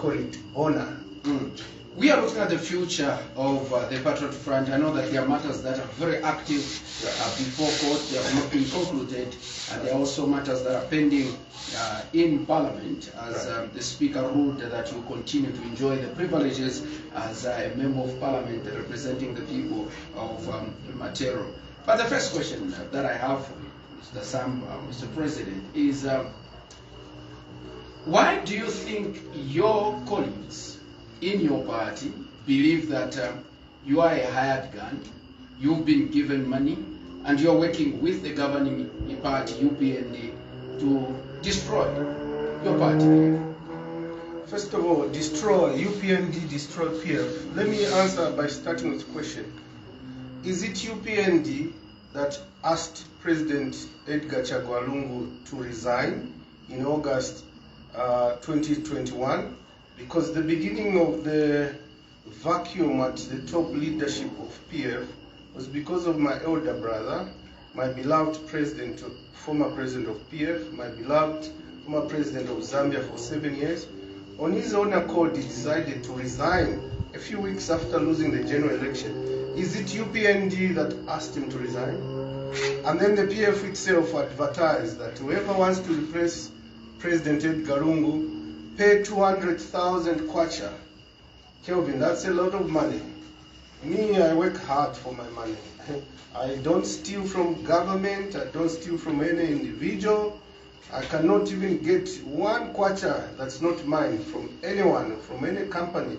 call it honor. We are looking at the future of the Patriot Front. I know that there are matters that are very active before court. They have not been concluded. And there are also matters that are pending in Parliament, as the Speaker ruled that you continue to enjoy the privileges as a Member of Parliament representing the people of Matero. But the first question that I have for you, Mr. Sampa, Mr. President, is why do you think your colleagues in your party believe that you are a hired gun, you've been given money, and you're working with the governing party, UPND, to destroy your party? First of all, destroy, UPND, destroy PF. Let me answer by starting with the question. Is it UPND that asked President Edgar Chagwa Lungu to resign in August 2021? Because the beginning of the vacuum at the top leadership of PF was because of my elder brother, my beloved president, former president of PF, my beloved former president of Zambia for 7 years. On his own accord, he decided to resign a few weeks after losing the general election. Is it UPND that asked him to resign? And then the PF itself advertised that whoever wants to replace President Edgar Lungu, pay 200,000 kwacha. Kelvin, that's a lot of money. Me, I work hard for my money. I don't steal from government, I don't steal from any individual. I cannot even get one kwacha that's not mine from anyone, from any company,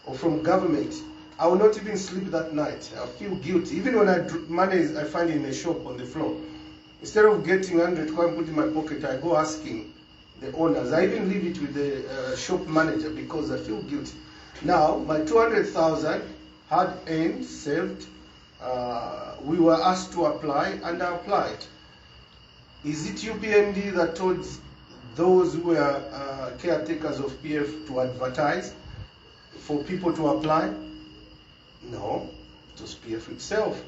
or from government. I will not even sleep that night. I feel guilty. Even when money I find in a shop on the floor. Instead of getting 100 kwacha and put in my pocket, I go asking the owners. I even leave it with the shop manager because I feel guilty. Now, my 200,000 had earned, saved. We were asked to apply, and I applied. Is it UPND that told those who were caretakers of PF to advertise for people to apply? No, it was PF itself.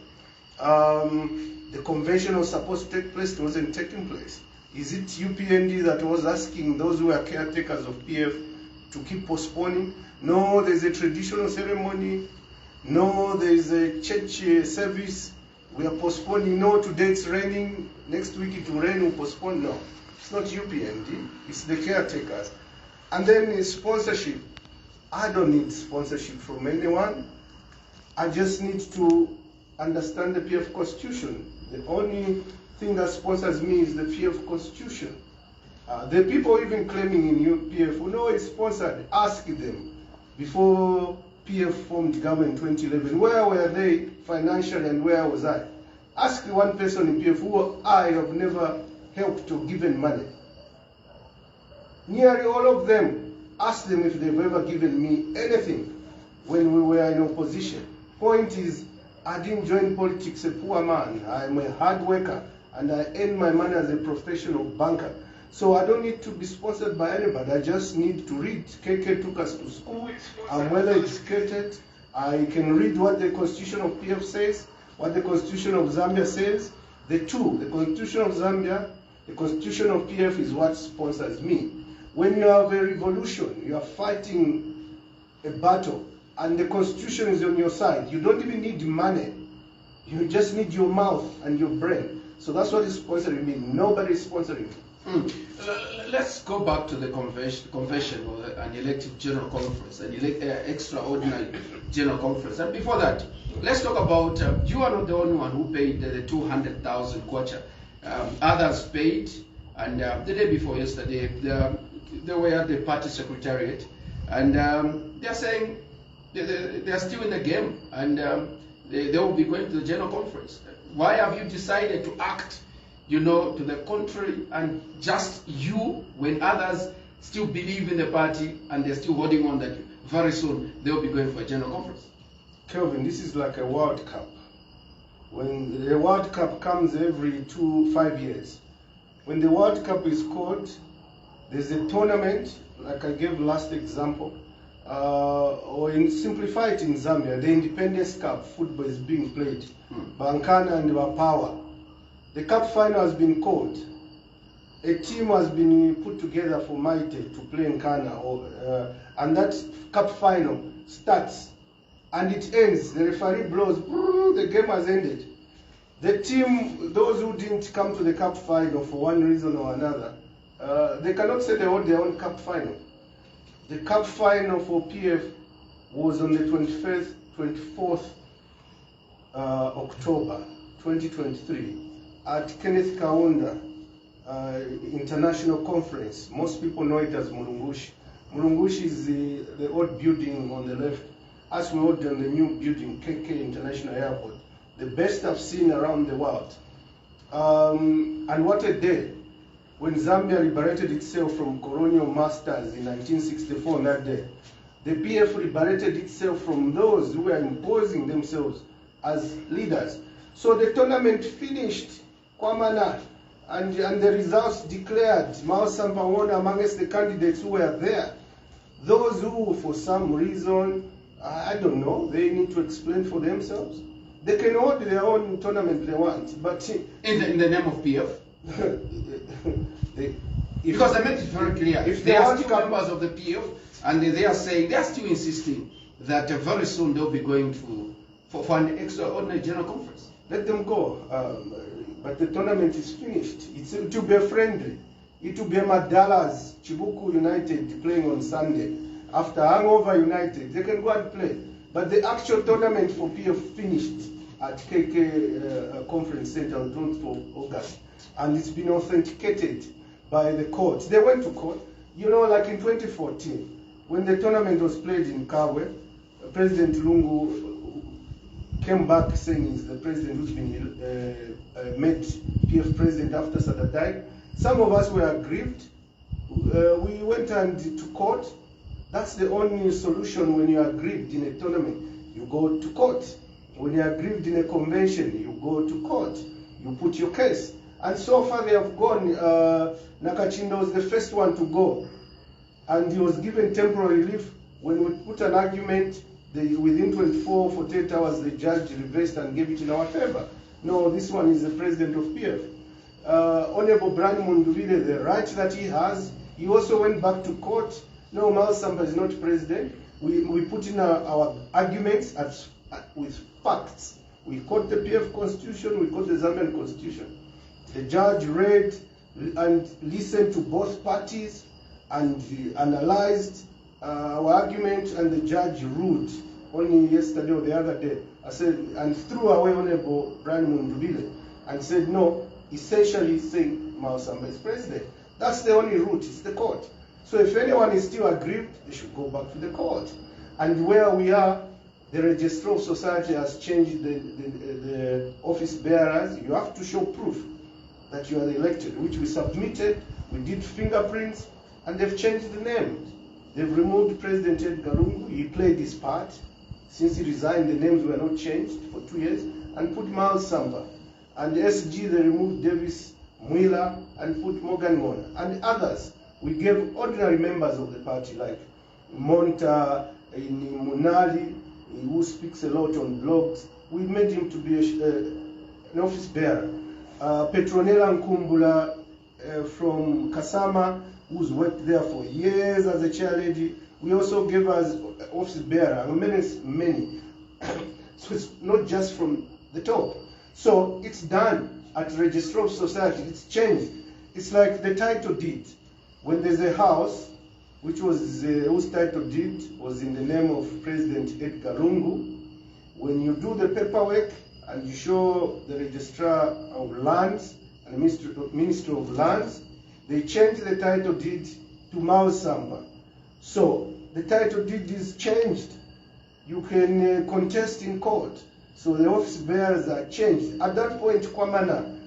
The convention was supposed to take place, it wasn't taking place. Is it UPND that was asking those who are caretakers of PF to keep postponing? No, there's a traditional ceremony. No, there's a church service. We are postponing. No, today it's raining. Next week it will rain, we'll postpone. No, it's not UPND. It's the caretakers. And then sponsorship. I don't need sponsorship from anyone. I just need to understand the PF Constitution. The only thing that sponsors me is the PF Constitution. The people even claiming in PF, who know it's sponsored, ask them before PF formed government in 2011, where were they financially and where was I? Ask one person in PF who I have never helped or given money. Nearly all of them, ask them if they've ever given me anything when we were in opposition. Point is, I didn't join politics a poor man. I'm a hard worker. And I earn my money as a professional banker. So I don't need to be sponsored by anybody. I just need to read. KK took us to school. I'm well educated. I can read what the Constitution of PF says, what the Constitution of Zambia says. The two, the Constitution of Zambia, the Constitution of PF is what sponsors me. When you have a revolution, you are fighting a battle, and the Constitution is on your side, you don't even need money. You just need your mouth and your brain. So that's what is sponsoring me. Nobody is sponsoring me. Let's go back to the convention or an elective general conference, an extraordinary general conference. And before that, let's talk about, you are not the only one who paid the 200,000 kwacha. Others paid, and the day before yesterday, they were at the party secretariat, and they're saying they're still in the game, and they will be going to the general conference. Why have you decided to act, to the contrary, and just you, when others still believe in the party and they're still holding on that very soon they will be going for a general conference? Kelvin, this is like a World Cup. When the World Cup comes every 5 years, when the World Cup is called, there's a tournament, like I gave last example, or simplify it in Zambia, the Independence Cup, football is being played. Bankana and Wapawa. The cup final has been called. a team has been put together for Maite to play in Ghana, and that cup final starts and it ends. The referee blows, the game has ended. The team, those who didn't come to the cup final for one reason or another, they cannot say they hold their own cup final. The cup final for PF was on the 24th October 2023 at Kenneth Kaunda International Conference. Most people know it as Mulungushi. Mulungushi is the old building on the left. As we hold on the new building, KAY International Airport, the best I've seen around the world. And what a day when Zambia liberated itself from colonial masters in 1964. On that day, the PF liberated itself from those who were imposing themselves as leaders. So the tournament finished, Kwamana, and the results declared. Miles SAMPA won amongst the candidates who were there. Those who, for some reason, I don't know, they need to explain for themselves. They can hold their own tournament they want, but in the name of PF. Because I made it very clear. If they are still members of the PF, and they are saying, they are still insisting that very soon they'll be going for an extraordinary general conference. Let them go. But the tournament is finished. It will be friendly. It will be Madalas, Chibuku United playing on Sunday. After Hangover United, they can go and play. But the actual tournament for PF finished at KK Conference Center on 12th of August. And it's been authenticated by the court. They went to court. You know, like in 2014, when the tournament was played in Kabwe, President Lungu came back saying he's the president who's been made PF president after Sada died. Some of us were aggrieved. We went to court. That's the only solution when you are aggrieved in a tournament. You go to court. When you are aggrieved in a convention, you go to court. You put your case. And so far they have gone. Nakachindo was the first one to go. And he was given temporary relief. When we put an argument, within 24, 48 hours, the judge reversed and gave it in our favor. No, this one is the president of PF. Honorable Brian Munduvile, the right that he has, he also went back to court. No, Miles SAMPA is not president. We put in our arguments with facts. We quote the PF constitution, we quote the Zambian constitution. The judge read and listened to both parties and analyzed our argument, and the judge ruled only yesterday or the other day. I said, and threw away Honorable Brian Munduvile and said, no, essentially saying Miles SAMPA is president. That's the only route, it's the court. So if anyone is still aggrieved, they should go back to the court. And where we are, the Registrar of Society has changed the office bearers. You have to show proof that you are elected, which we submitted. We did fingerprints, and they've changed the name. They've removed President Edgar Lungu. He played his part. Since he resigned, the names were not changed for 2 years, and put Miles SAMPA. And the SG, they removed Davis Mwila and put Morgan Mona and others. We gave ordinary members of the party like Monta Munali, who speaks a lot on blogs. We made him to be an office bearer. Petronella Nkumbula from Kasama, who's worked there for years as a chair lady. We also gave us office bearer, many. So it's not just from the top. So it's done at Registrar of Society. It's changed. It's like the title deed. When there's a house, which was whose title deed was in the name of President Edgar Lungu, when you do the paperwork and you show the Registrar of Lands and the Minister of Lands, they change the title deed to Miles SAMPA. So the title deed is changed. You can contest in court. So the office bearers are changed. At that point, Kwamana,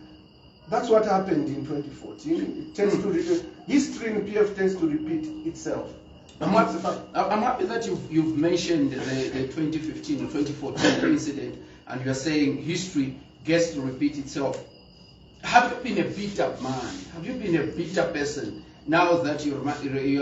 that's what happened in 2014. It tends to history in PF tends to repeat itself. I'm happy that you've mentioned the 2015 or 2014 incident, and you're saying history gets to repeat itself. Have you been a bitter man? Have you been a bitter person now that you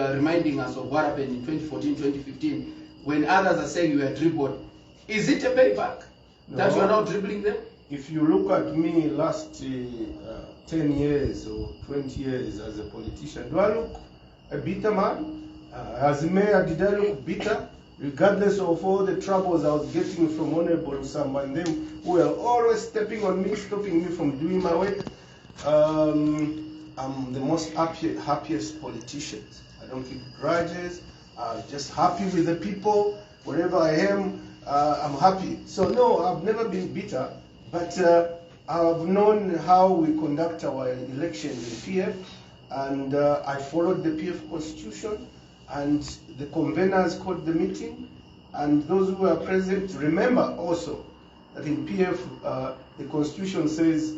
are reminding us of what happened in 2014, 2015, when others are saying you were dribbled? Is it a payback that you are now dribbling them? if you look at me last 10 years or 20 years as a politician, do I look a bitter man? As mayor, did I look bitter? Regardless of all the troubles I was getting from Honorable Sam and them who were always stepping on me, stopping me from doing my work. I'm the most happiest politician. I don't keep grudges. I'm just happy with the people. Wherever I am, I'm happy. So no, I've never been bitter, but I've known how we conduct our elections in PF, and I followed the PF constitution, and the conveners called the meeting, and those who were present. Remember also that in PF, the constitution says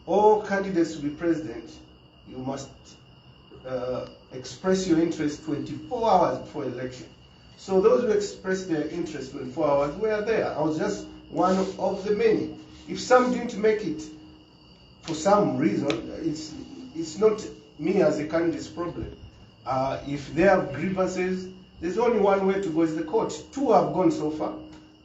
all candidates to be president, you must express your interest 24 hours before election. So those who expressed their interest 24 hours were there. I was just one of the many. If some didn't make it for some reason, it's not me as a candidate's problem. If they have grievances, there's only one way to go, is the court. 2 have gone so far.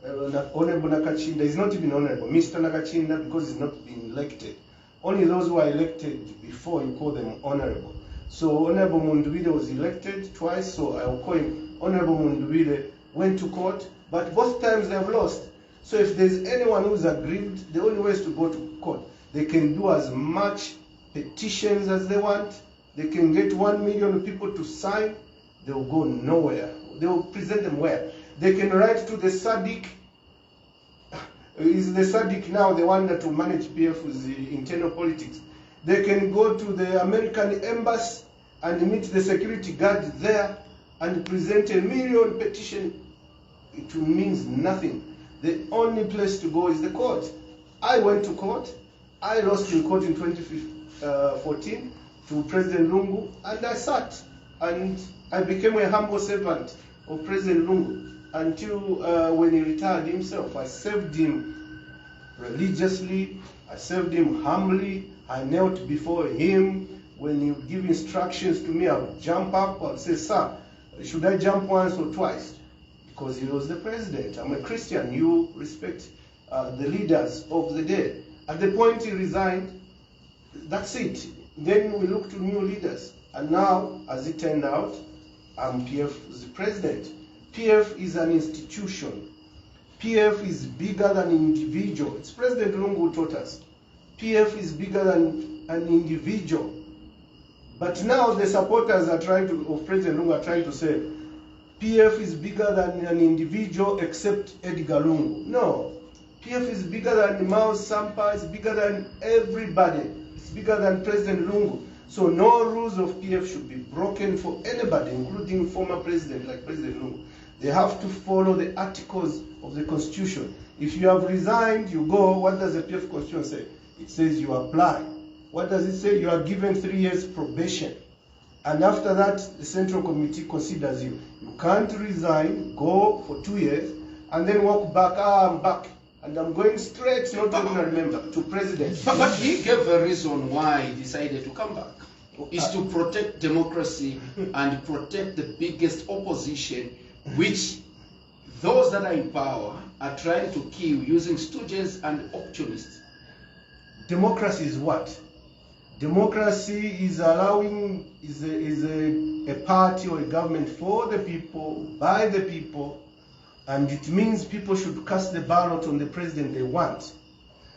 Honorable Nakachinda is not even honorable. Mr. Nakachinda, because he's not been elected. Only those who are elected before, you call them honorable. So Honorable Mundubile was elected twice, so I'll call him Honorable Mundubile, went to court, but both times they have lost. So if there's anyone who's aggrieved, the only way is to go to court. They can do as much petitions as they want. They can get 1 million people to sign. They will go nowhere. They will present them where? They can write to the SADC. Is the SADC now the one that will manage PF with the internal politics? They can go to the American embassy and meet the security guard there and present 1 million petition. It means nothing. The only place to go is the court. I went to court. I lost in court in 2014 to President Lungu, and I sat, and I became a humble servant of President Lungu until when he retired himself. I served him religiously. I served him humbly. I knelt before him. When he would give instructions to me, I would jump up. I would say, "Sir, should I jump once or twice?" Because he was the president. I'm a Christian. You respect the leaders of the day. At the point he resigned, that's it. Then we look to new leaders. And now, as it turned out, I'm PF's president. PF is an institution. PF is bigger than an individual. It's President Lungu who taught us. PF is bigger than an individual. But now the supporters of President Lungu are trying to say, PF is bigger than an individual except Edgar Lungu. No. PF is bigger than Miles Sampa. It's bigger than everybody. It's bigger than President Lungu. So no rules of PF should be broken for anybody, including former president like President Lungu. They have to follow the articles of the Constitution. If you have resigned, you go. What does the PF Constitution say? It says you apply. What does it say? You are given 3 years probation. And after that, the Central Committee considers you. You can't resign, go for 2 years, and then walk back. I'm back. And I'm going straight, not even remember, to President. But he gave a reason why he decided to come back. Is to protect democracy and protect the biggest opposition, which those that are in power are trying to kill using stooges and opportunists. Democracy is what? Democracy is allowing, is a party or a government for the people, by the people, and it means people should cast the ballot on the president they want.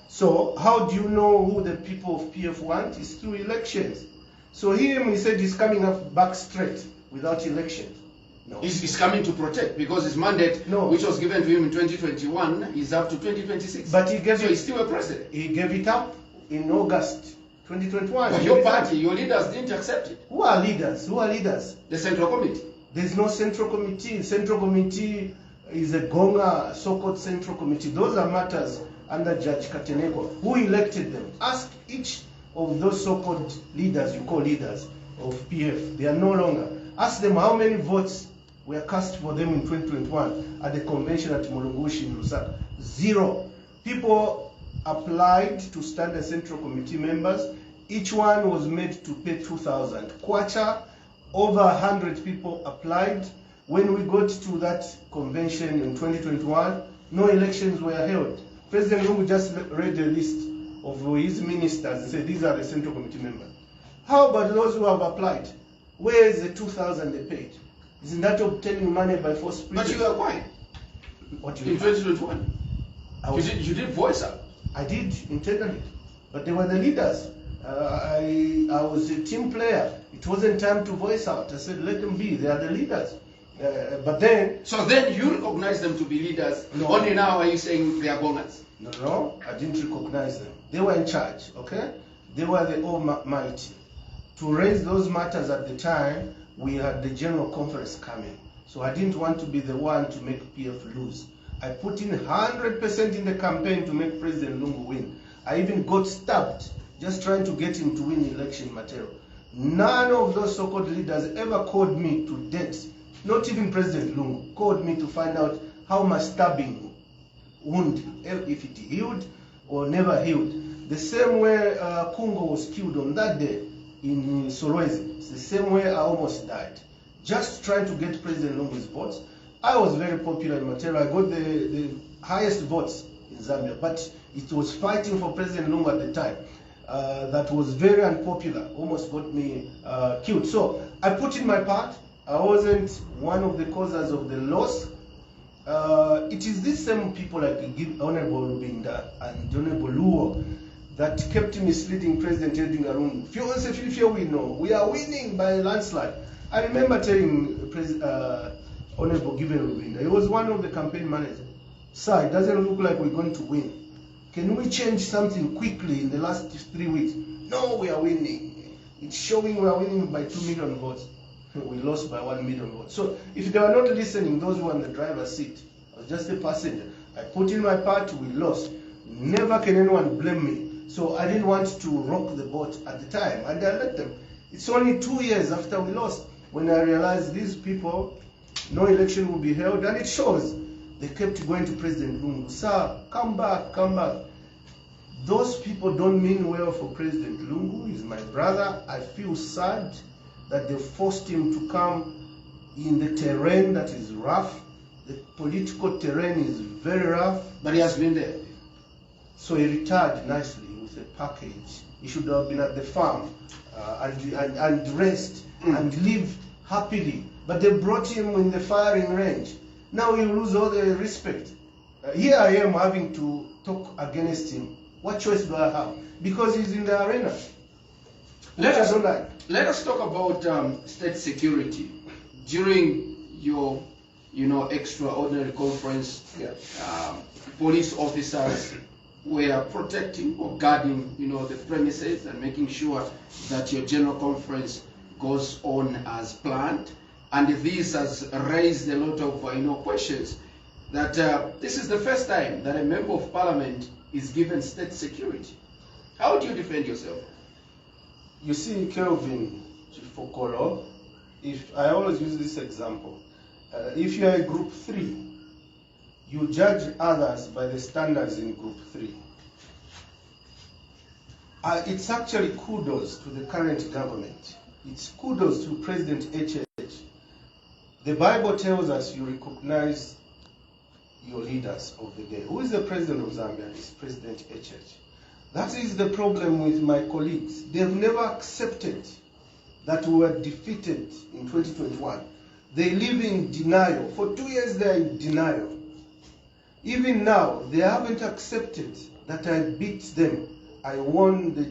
So how do you know who the people of PF want? It's through elections. So he said he's coming up back straight without elections. No. He's coming to protect because his mandate, which was given to him in 2021, is up to 2026. But he gave he's still a president. He gave it up in August 2021. But your party, your leaders didn't accept it. Who are leaders? Who are leaders? The Central Committee. There's no Central Committee. Central Committee is a Gonga so-called Central Committee. Those are matters under Judge Kateneko. Who elected them? Ask each of those so-called leaders, you call leaders of PF. They are no longer. Ask them how many votes were cast for them in 2021 at the convention at Mulungushi in Lusaka. 0. People applied to stand as Central Committee members. Each one was made to pay 2,000 kwacha. Over 100 people applied. When we got to that convention in 2021, no elections were held. President Lungu just read a list of his ministers and said, these are the Central Committee members. How about those who have applied? Where is the 2,000 they paid? Isn't that obtaining money by force? But you were quiet. What do you in 2021? You did voice up. I did internally, but they were the leaders. I was a team player. It wasn't time to voice out. I said, let them be. They are the leaders. But then... So then you recognize them to be leaders. No. Only now are you saying they are gongers? No, I didn't recognize them. They were in charge, okay? They were the almighty. To raise those matters at the time, we had the General Conference coming. So I didn't want to be the one to make PF lose. I put in 100% in the campaign to make President Lungu win. I even got stabbed just trying to get him to win election material. None of those so-called leaders ever called me to date. Not even President Lungu called me to find out how my stabbing wound, if it healed or never healed. The same way Kungo was killed on that day in Solwezi. It's the same way I almost died. Just trying to get President Lungu's votes. I was very popular in Matera. I got the highest votes in Zambia, but it was fighting for President Lungu at the time. That was very unpopular, almost got me killed. So I put in my part. I wasn't one of the causes of the loss. It is these same people like Honorable Rubinda and Honorable Luo that kept misleading President Edwin Arungu. We know we are winning by a landslide. I remember telling Honorable Given Rubinda, he was one of the campaign managers. Sir, it doesn't look like we're going to win. Can we change something quickly in the last 3 weeks? No, we are winning. It's showing we are winning by 2 million votes. We lost by 1 million votes. So if they were not listening, those who were in the driver's seat, I was just a passenger. I put in my part, we lost. Never can anyone blame me. So I didn't want to rock the boat at the time, and I let them. It's only 2 years after we lost when I realized these people, no election will be held, and it shows. They kept going to President Lungu. Sir, come back, come back. Those people don't mean well for President Lungu. He's my brother. I feel sad that they forced him to come in the terrain that is rough. The political terrain is very rough. But he has been there. So he retired nicely with a package. He should have been at the farm and rest and live happily. But they brought him in the firing range. Now he lose all the respect. Here I am having to talk against him. What choice do I have? Because he's in the arena. Let us talk about state security. During your, extraordinary conference, police officers were protecting or guarding, the premises and making sure that your general conference goes on as planned. And this has raised a lot of, questions. That this is the first time that a member of parliament is given state security. How do you defend yourself? You see, Kelvin Chifokolo, if I always use this example, if you are a group 3, you judge others by the standards in group 3. It's actually kudos to the current government. It's kudos to President HH. The Bible tells us you recognize your leaders of the day. Who is the president of Zambia? It's President HH. That is the problem with my colleagues. They've never accepted that we were defeated in 2021. They live in denial. For 2 years they are in denial. Even now, they haven't accepted that I beat them. I won the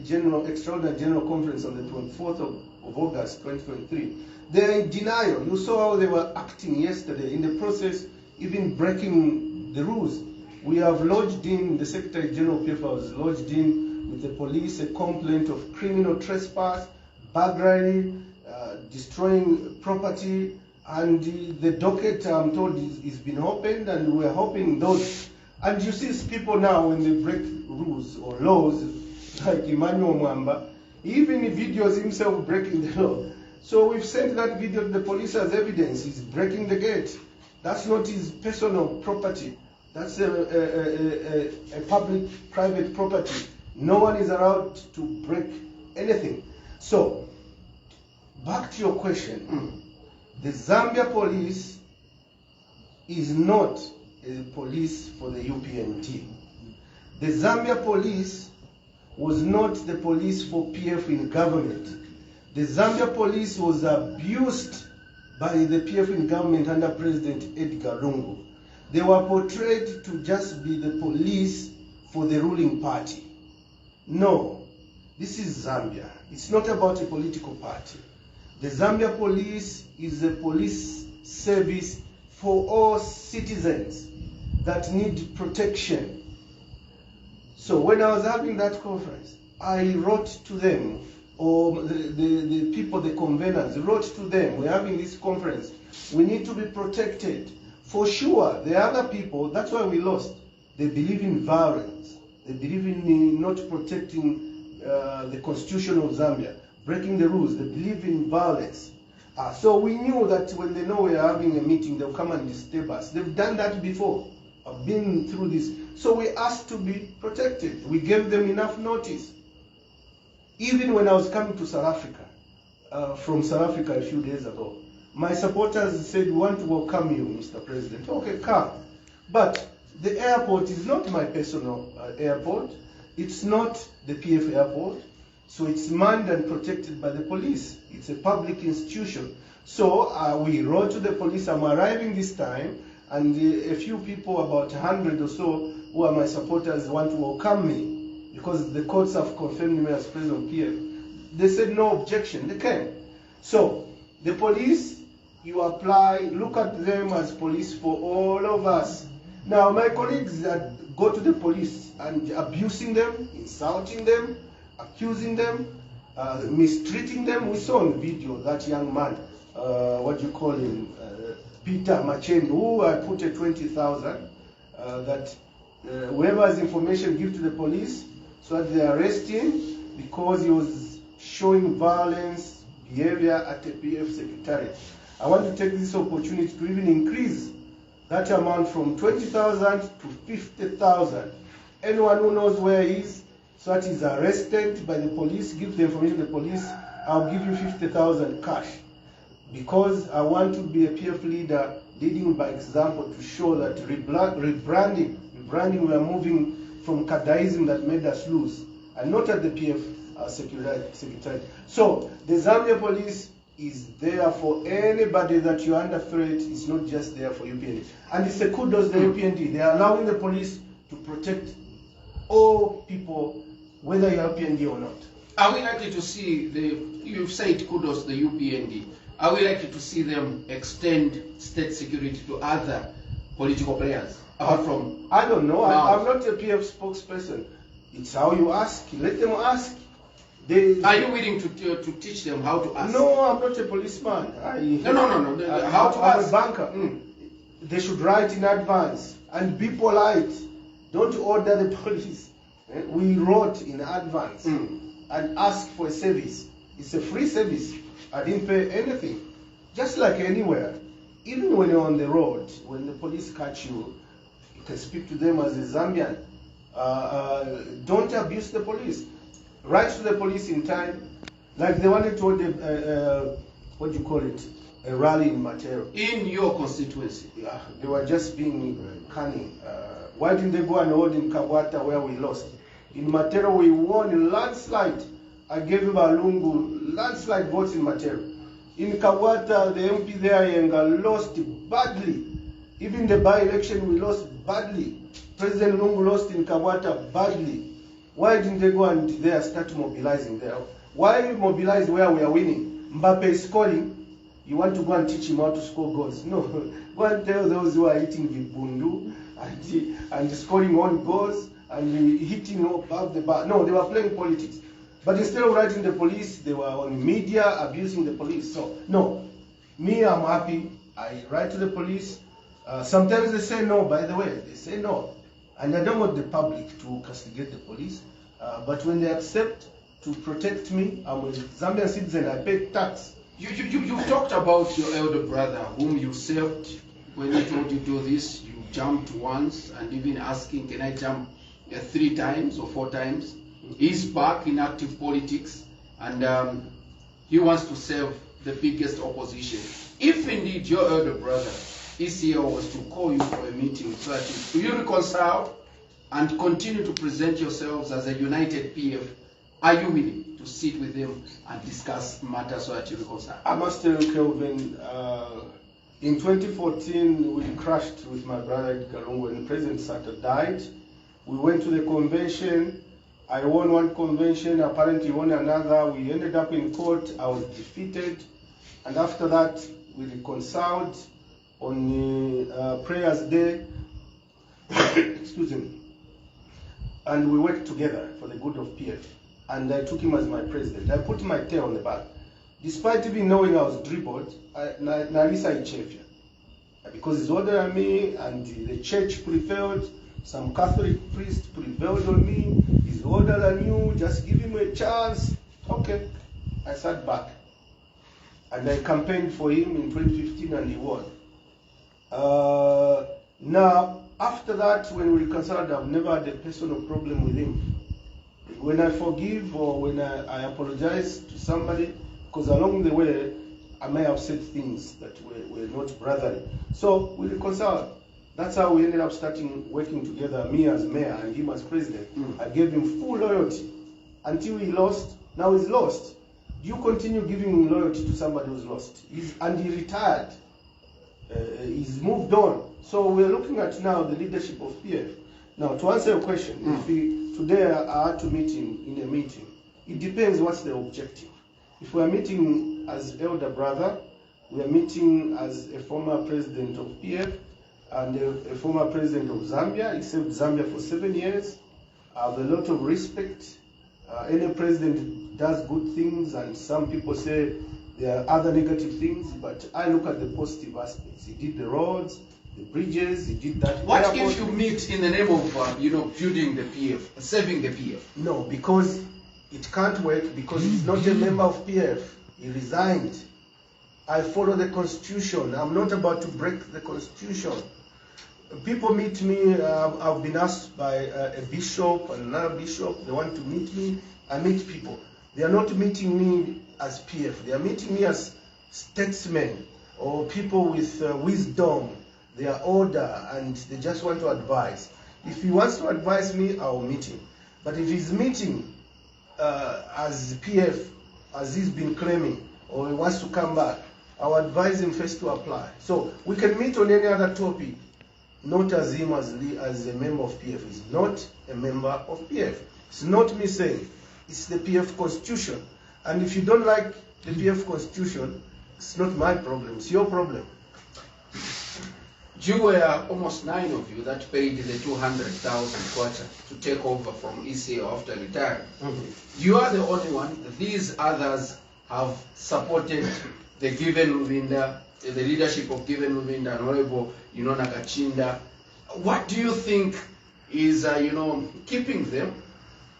Extraordinary General Conference on the 24th of August 2023. They are in denial. You saw how they were acting yesterday. In the process, even breaking the rules. We have lodged in, the Secretary General PF has lodged in with the police a complaint of criminal trespass, burglary, destroying property, and the docket, I'm told, is been opened, and we're hoping those. And you see people now when they break rules or laws, like Emmanuel Mwamba, even he videos himself breaking the law. So we've sent that video to the police as evidence. He's breaking the gate. That's not his personal property. That's a public-private property. No one is allowed to break anything. So, back to your question. The Zambia police is not a police for the UPND. The Zambia police was not the police for PF in government. The Zambia police was abused by the PF in government under President Edgar Lungu. They were portrayed to just be the police for the ruling party. No, this is Zambia. It's not about a political party. The Zambia police is a police service for all citizens that need protection. So when I was having that conference, I wrote to them, or the people, the conveners, wrote to them, we're having this conference, we need to be protected. For sure, the other people, that's why we lost. They believe in violence. They believe in not protecting the constitution of Zambia, breaking the rules. They believe in violence. So we knew that when they know we are having a meeting, they'll come and disturb us. They've done that before. I've been through this. So we asked to be protected. We gave them enough notice. Even when I was coming to South Africa, from South Africa a few days ago, my supporters said, we want to welcome you, Mr. President. Okay, come. But the airport is not my personal airport. It's not the PF airport. So it's manned and protected by the police. It's a public institution. So we wrote to the police, I'm arriving this time, and a few people, about 100 or so, who are my supporters, want to welcome me because the courts have confirmed me as president of PF. They said no objection, they came. So the police, you apply, look at them as police for all of us. Now my colleagues that go to the police and abusing them, insulting them, accusing them, mistreating them. We saw on video that young man, what do you call him, Peter Machendo, who I put a 20,000, that whoever has information give to the police so that they arrest him because he was showing violence behavior at the PF secretariat. I want to take this opportunity to even increase that amount from 20,000 to 50,000. Anyone who knows where he is, so that he's arrested by the police, give the information to the police, I'll give you 50,000 cash. Because I want to be a PF leader leading by example to show that rebranding, we are moving from Kadaism that made us lose, and not at the PF secretariat. So the Zambia police is there for anybody that you're under threat. It's not just there for UPND. And it's a kudos to the UPND. They are allowing the police to protect all people, whether you're UPND or not. Are we likely to see you've said kudos to the UPND, are we likely to see them extend state security to other political players? Apart from... I don't know. I'm not a PF spokesperson. It's how you ask. Let them ask. Are you willing to teach them how to ask? No, I'm not a policeman. No. How to ask? I'm a banker. They should write in advance and be polite. Don't order the police. We wrote in advance and asked for a service. It's a free service. I didn't pay anything. Just like anywhere. Even when you're on the road, when the police catch you, you can speak to them as a Zambian. Don't abuse the police. Write to the police in time. Like they wanted to hold what do you call it? A rally in Matero. In your constituency? Yeah, they were just being cunning. Why didn't they go and hold in Kawata where we lost? In Matero we won in landslide. I gave Balungu landslide votes in Matero. In Kawata, the MP there Yenga lost badly. Even the by-election we lost badly. President Lungu lost in Kawata badly. Why didn't they go and there start mobilizing there? Why mobilize where we are winning? Mbappe is scoring. You want to go and teach him how to score goals? No. Go and tell those who are hitting Vibundu and scoring on goals and hitting above the bar. No, they were playing politics. But instead of writing the police, they were on media abusing the police. So, no. Me, I'm happy. I write to the police. Sometimes they say no, by the way. They say no. And I don't want the public to castigate the police. But when they accept to protect me, I'm a Zambian citizen, I pay tax. You've talked about your elder brother whom you served. When he told you to do this, you jumped once and even asking, can I jump 3 times or 4 times? He's back in active politics and he wants to serve the biggest opposition. If indeed your elder brother ECL was to call you for a meeting so that you reconcile and continue to present yourselves as a united PF, are you willing to sit with them and discuss matters so that you reconcile? I must tell you, Kelvin, in 2014, we crashed with my brother Edgar Lungu when President Sata died. We went to the convention. I won one convention, apparently won another. We ended up in court. I was defeated. And after that, we reconciled on Prayers Day. Excuse me. And we worked together for the good of PF. And I took him as my president. I put my tail on the back. Despite even knowing I was dribbled, Nalisa Ichefia. Because he's older than me, and the church prevailed. Some Catholic priest prevailed on me. He's older than you, just give him a chance. Okay. I sat back. And I campaigned for him in 2015 and he won. Now, after that, when we reconciled, I've never had a personal problem with him. When I forgive or when I apologize to somebody, because along the way, I may have said things that were not brotherly. So we reconciled. That's how we ended up starting working together, me as mayor and him as president. I gave him full loyalty until he lost. Now he's lost. You continue giving loyalty to somebody who's lost. And he retired. He's moved on. So we're looking at now the leadership of PF. Now, to answer your question, if today I had to meet him in a meeting, it depends what's the objective. If we are meeting as elder brother, we are meeting as a former president of PF and a former president of Zambia. He served Zambia for 7 years. I have a lot of respect. Any president does good things, and some people say there are other negative things, but I look at the positive aspects. He did the roads, the bridges, he did that. What if you meet in the name of, building the PF, saving the PF? No, because it can't work, because he's not a member of PF. He resigned. I follow the Constitution. I'm not about to break the Constitution. People meet me. I've been asked by a bishop and another bishop. They want to meet me. I meet people. They are not meeting me as PF. They are meeting me as statesmen or people with wisdom. They are older and they just want to advise. If he wants to advise me, I will meet him. But if he's meeting as PF, as he's been claiming, or he wants to come back, I'll advise him first to apply. So we can meet on any other topic, not as him as a member of PF. He's not a member of PF. It's not me saying, it's the PF Constitution. And if you don't like the PF Constitution, it's not my problem, it's your problem. You were almost 9 of you that paid the 200,000 kwacha to take over from ECO after retiring. You are the only one. These others have supported the Given Luvinda, the leadership of Given Luvinda, Honorable Nakachinda. What do you think is, keeping them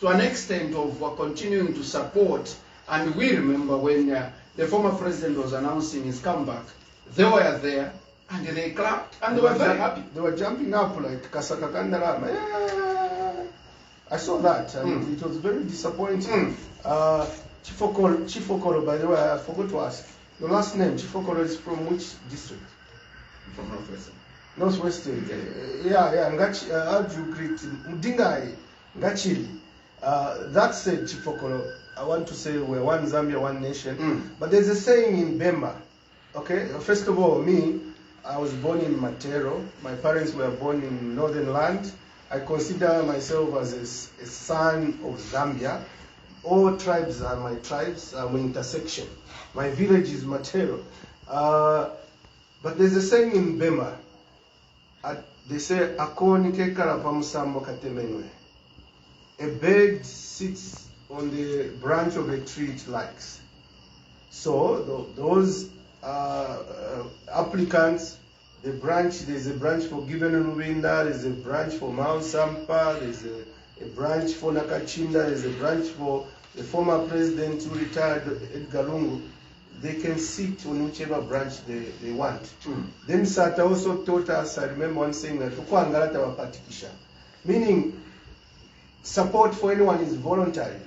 to an extent of continuing to support? And we remember when the former president was announcing his comeback, they were there. And they clapped, and they were very happy. They were jumping up like Kasaka Kandarama. Yeah. I saw that, and it was very disappointing. Chifokolo, by the way, I forgot to ask. Your last name, Chifokolo, is from which district? From Northwestern. Northwestern. Yeah. Ngachi, how do you greet? Mdingai, Ngachili. That said, Chifokolo, I want to say we're one Zambia, one nation. But there's a saying in Bemba. Okay, first of all, I was born in Matero. My parents were born in northern land. I consider myself as a son of Zambia. All tribes are my tribes. I'm an intersection. My village is Matero. But there's a saying in Bema. They say, "Akoni ke karapamusambo katemenwe." A bird sits on the branch of a tree it likes. So those applicants, there's a branch for Given Luvinda, there's a branch for Miles Sampa, there's a branch for Nakachinda, there's a branch for the former president who retired, Edgar Lungu. They can sit on whichever branch they want. Then Sata also taught us, I remember one saying that, meaning support for anyone is voluntary.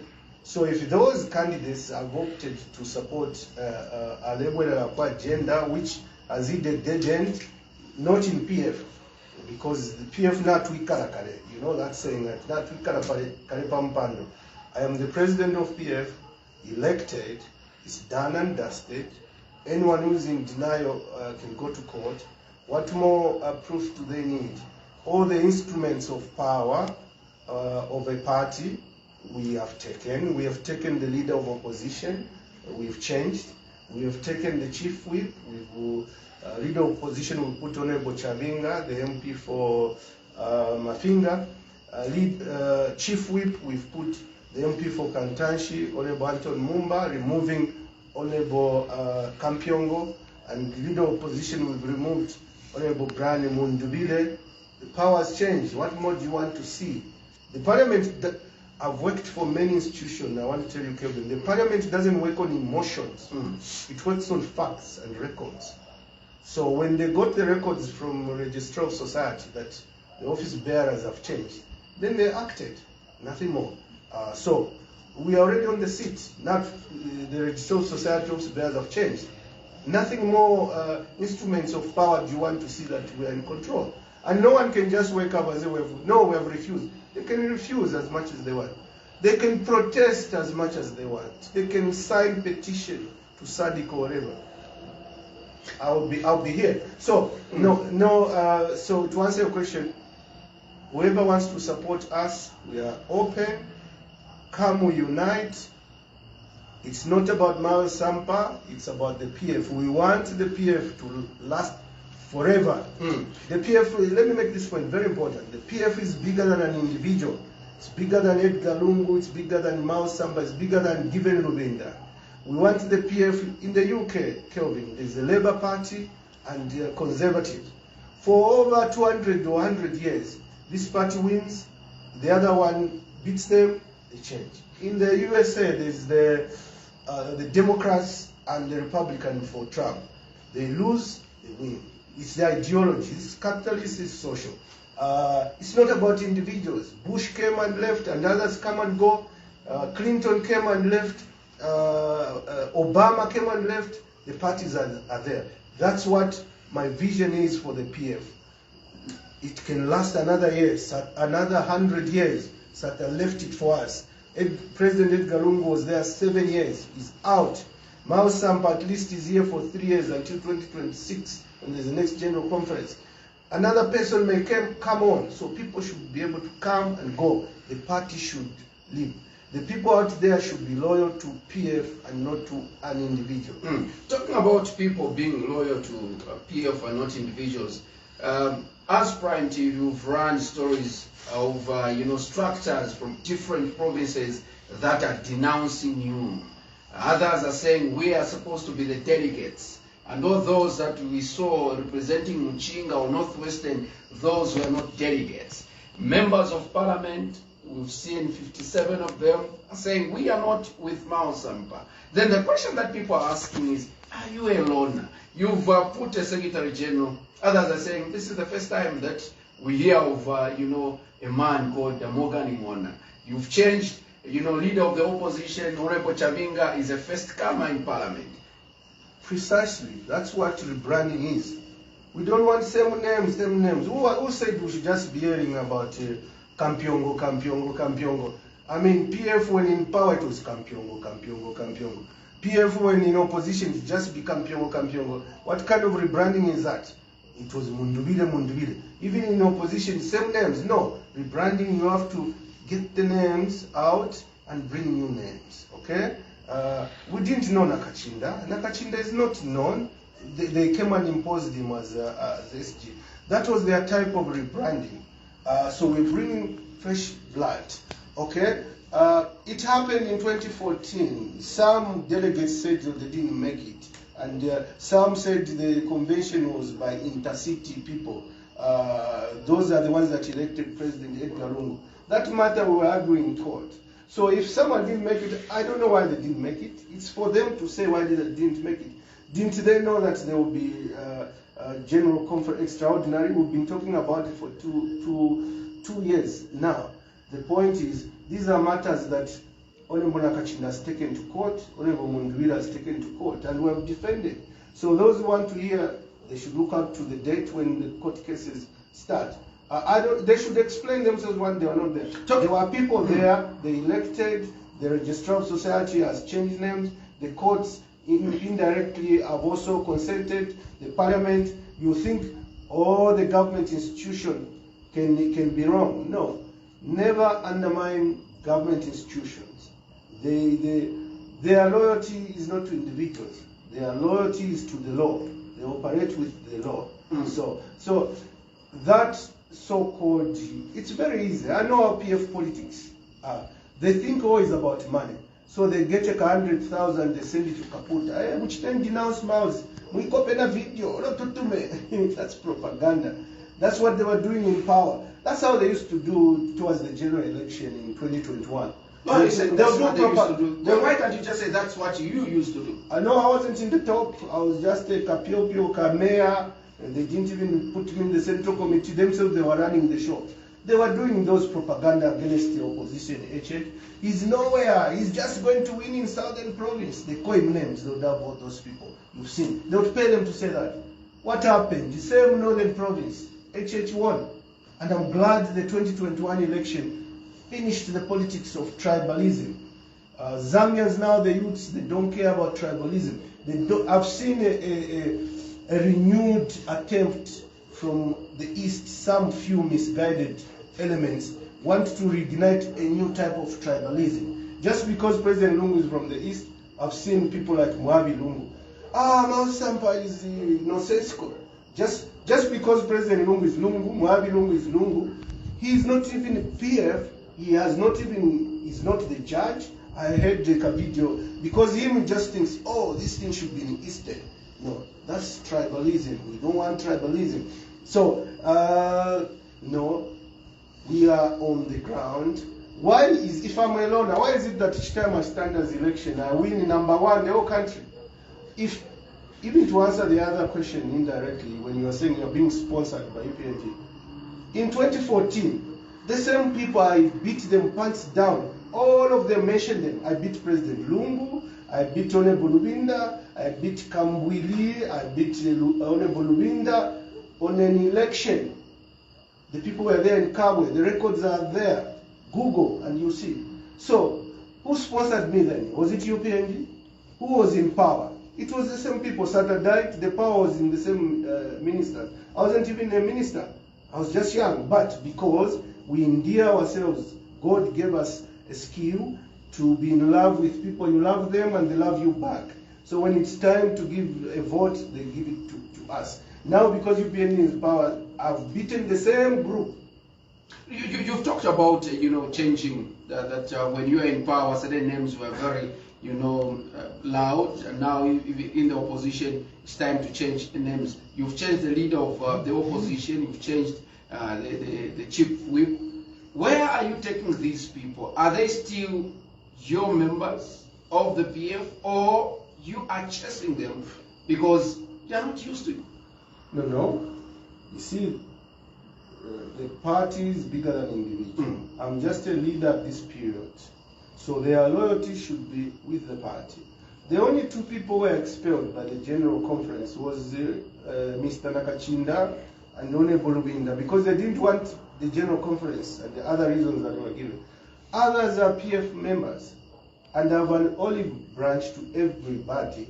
So if those candidates have opted to support a label agenda, which has hit a dead end, not in PF, because the PF not kare. You know that saying that not kare pampando. I am the president of PF, elected. It's done and dusted. Anyone who's in denial can go to court. What more proof do they need? All the instruments of power of a party we have taken. We have taken the leader of opposition. We've changed. We have taken the chief whip. Leader of opposition we put Honorable Chavinga, the MP for Mafinga. Chief whip we've put the MP for Kantanshi, Honorable Anton Mumba, removing Honorable Kampiongo, and leader of opposition we've removed Honorable Brian Mundubile. The power has changed. What more do you want to see? The parliament, I've worked for many institutions, I want to tell you, Kevin, the parliament doesn't work on emotions. It works on facts and records. So when they got the records from the Registrar of Society that the office bearers have changed, then they acted, nothing more. So we are already on the seat. Now the Registrar of Society office bearers have changed. Nothing more instruments of power do you want to see that we are in control. And no one can just wake up and say, no, we have refused. They can refuse as much as they want. They can protest as much as they want. They can sign petition to SADC or whatever. I'll be here. So so to answer your question, whoever wants to support us, we are open. Come, we unite. It's not about Miles Sampa, it's about the PF. We want the PF to last forever. The PF, let me make this point very important. The PF is bigger than an individual. It's bigger than Edgar Lungu, it's bigger than Miles Sampa, it's bigger than Given Lubinda. We want the PF in the UK, Kelvin. There's the Labour Party and the Conservative. For over 200 or 100 years, this party wins, the other one beats them, they change. In the USA, there's the Democrats and the Republican for Trump. They lose, they win. It's the ideology. It's capitalist, it's social. It's not about individuals. Bush came and left, and others come and go. Clinton came and left. Obama came and left. The parties are there. That's what my vision is for the PF. It can last another year, another 100 years. Sata left it for us. President Edgar Lungu was there 7 years. He's out. Miles Sampa at least is here for 3 years until 2026 when there's the next general conference. Another person may come on. So people should be able to come and go. The party should live. The people out there should be loyal to PF and not to an individual. Talking about people being loyal to PF and not individuals, as Prime TV, you've run stories of structures from different provinces that are denouncing you. Others are saying we are supposed to be the delegates, and all those that we saw representing Muchinga or Northwestern, those were not delegates. Members of Parliament, we've seen 57 of them, are saying we are not with Miles Sampa. Then the question that people are asking is, are you a loner? You've put a Secretary General. Others are saying this is the first time that we hear of a man called Morgan Imona. You've changed, leader of the opposition, Honorable Chavinga, is a first comer in Parliament. Precisely. That's what rebranding is. We don't want same names. Who said we should just be hearing about Kampiongo? I mean, PF when in power it was Kampiongo. PF when in opposition it just be Kampiongo. What kind of rebranding is that? It was Mundubile. Even in opposition, same names. No. Rebranding, you have to get the names out and bring new names. Okay? We didn't know Nakachinda. Nakachinda is not known. They came and imposed him as SG. That was their type of rebranding. So we bring fresh blood. Okay? It happened in 2014. Some delegates said that they didn't make it. And some said the convention was by intercity people. Those are the ones that elected President Edgar Lungu. That matter we were arguing in court. So if someone didn't make it, I don't know why they didn't make it. It's for them to say why they didn't make it. Didn't they know that there will be a general conference extraordinary? We've been talking about it for two years now. The point is, these are matters that Honorable Nakachinda has taken to court, Honorable Mundubile has taken to court, and we have defended. So those who want to hear, they should look up to the date when the court cases start. They should explain themselves when they were not there. There were people there, they elected, the Registrar of Society has changed names, the courts indirectly have also consented, the parliament. You think all the government institution can be wrong? No. Never undermine government institutions. Their loyalty is not to individuals. Their loyalty is to the law. They operate with the law. So that so-called, it's very easy. I know how PF politics are. They think always about money. So they get like 100,000, they send it to Kaputa, which then denounce Miles. We copy a video. That's propaganda. That's what they were doing in power. That's how they used to do towards the general election in 2021. No, you said that's what they used to do. Then why can't you just say that's what you used to do? No, I wasn't in the top. I was just a Kapiopio mayor. And they didn't even put me in the central committee. Themselves, they were running the show. They were doing those propaganda against the opposition. He's nowhere. He's just going to win in Southern Province. They call him names. They'll vote those people. You've seen. They would pay them to say that. What happened? The same Northern Province. won. And I'm glad the 2021 election finished the politics of tribalism. Zambians now, the youths, they don't care about tribalism. I've seen a renewed attempt from the East, some few misguided elements want to reignite a new type of tribalism. Just because President Lungu is from the East, I've seen people like Mwabi Lungu. Miles SAMPA is nonsensical. Just because President Lungu is Lungu, Mwabi Lungu is Lungu, he is not even a PF, he's not the judge. I heard the video, because him just thinks, oh, this thing should be in Eastern. No, that's tribalism. We don't want tribalism. So, no, we are on the ground. Why is, if I'm alone, why is it that each time I stand as election, I win number one the whole country? If, even to answer the other question indirectly, when you are saying you're being sponsored by UPNG, in 2014, the same people, I beat them pants down. All of them mentioned them. I beat President Lungu, I beat Honorable Lubinda, I beat Kambwili, I beat Honorable Lubinda on an election. The people were there in Kabwe, the records are there. Google and you see. So, who sponsored me then? Was it UPNG? Who was in power? It was the same people. Saturday, the power was in the same ministers. I wasn't even a minister. I was just young. But because we endear ourselves, God gave us a skill to be in love with people. You love them and they love you back. So when it's time to give a vote, they give it to us. Now because UPN is power, I've beaten the same group. You've talked about changing that when you are in power, certain names were very loud, and now in the opposition, it's time to change the names. You've changed the leader of the opposition. You've changed the chief whip. Where are you taking these people? Are they still your members of the PF, or you are chasing them because they are not used to you? No. You see, the party is bigger than individual. I'm just a leader at this period. So their loyalty should be with the party. The only two people who were expelled by the General Conference was Mr. Nakachinda and Honorable Lubinda, because they didn't want the General Conference and the other reasons that were given. Others are PF members and have an olive branch to everybody.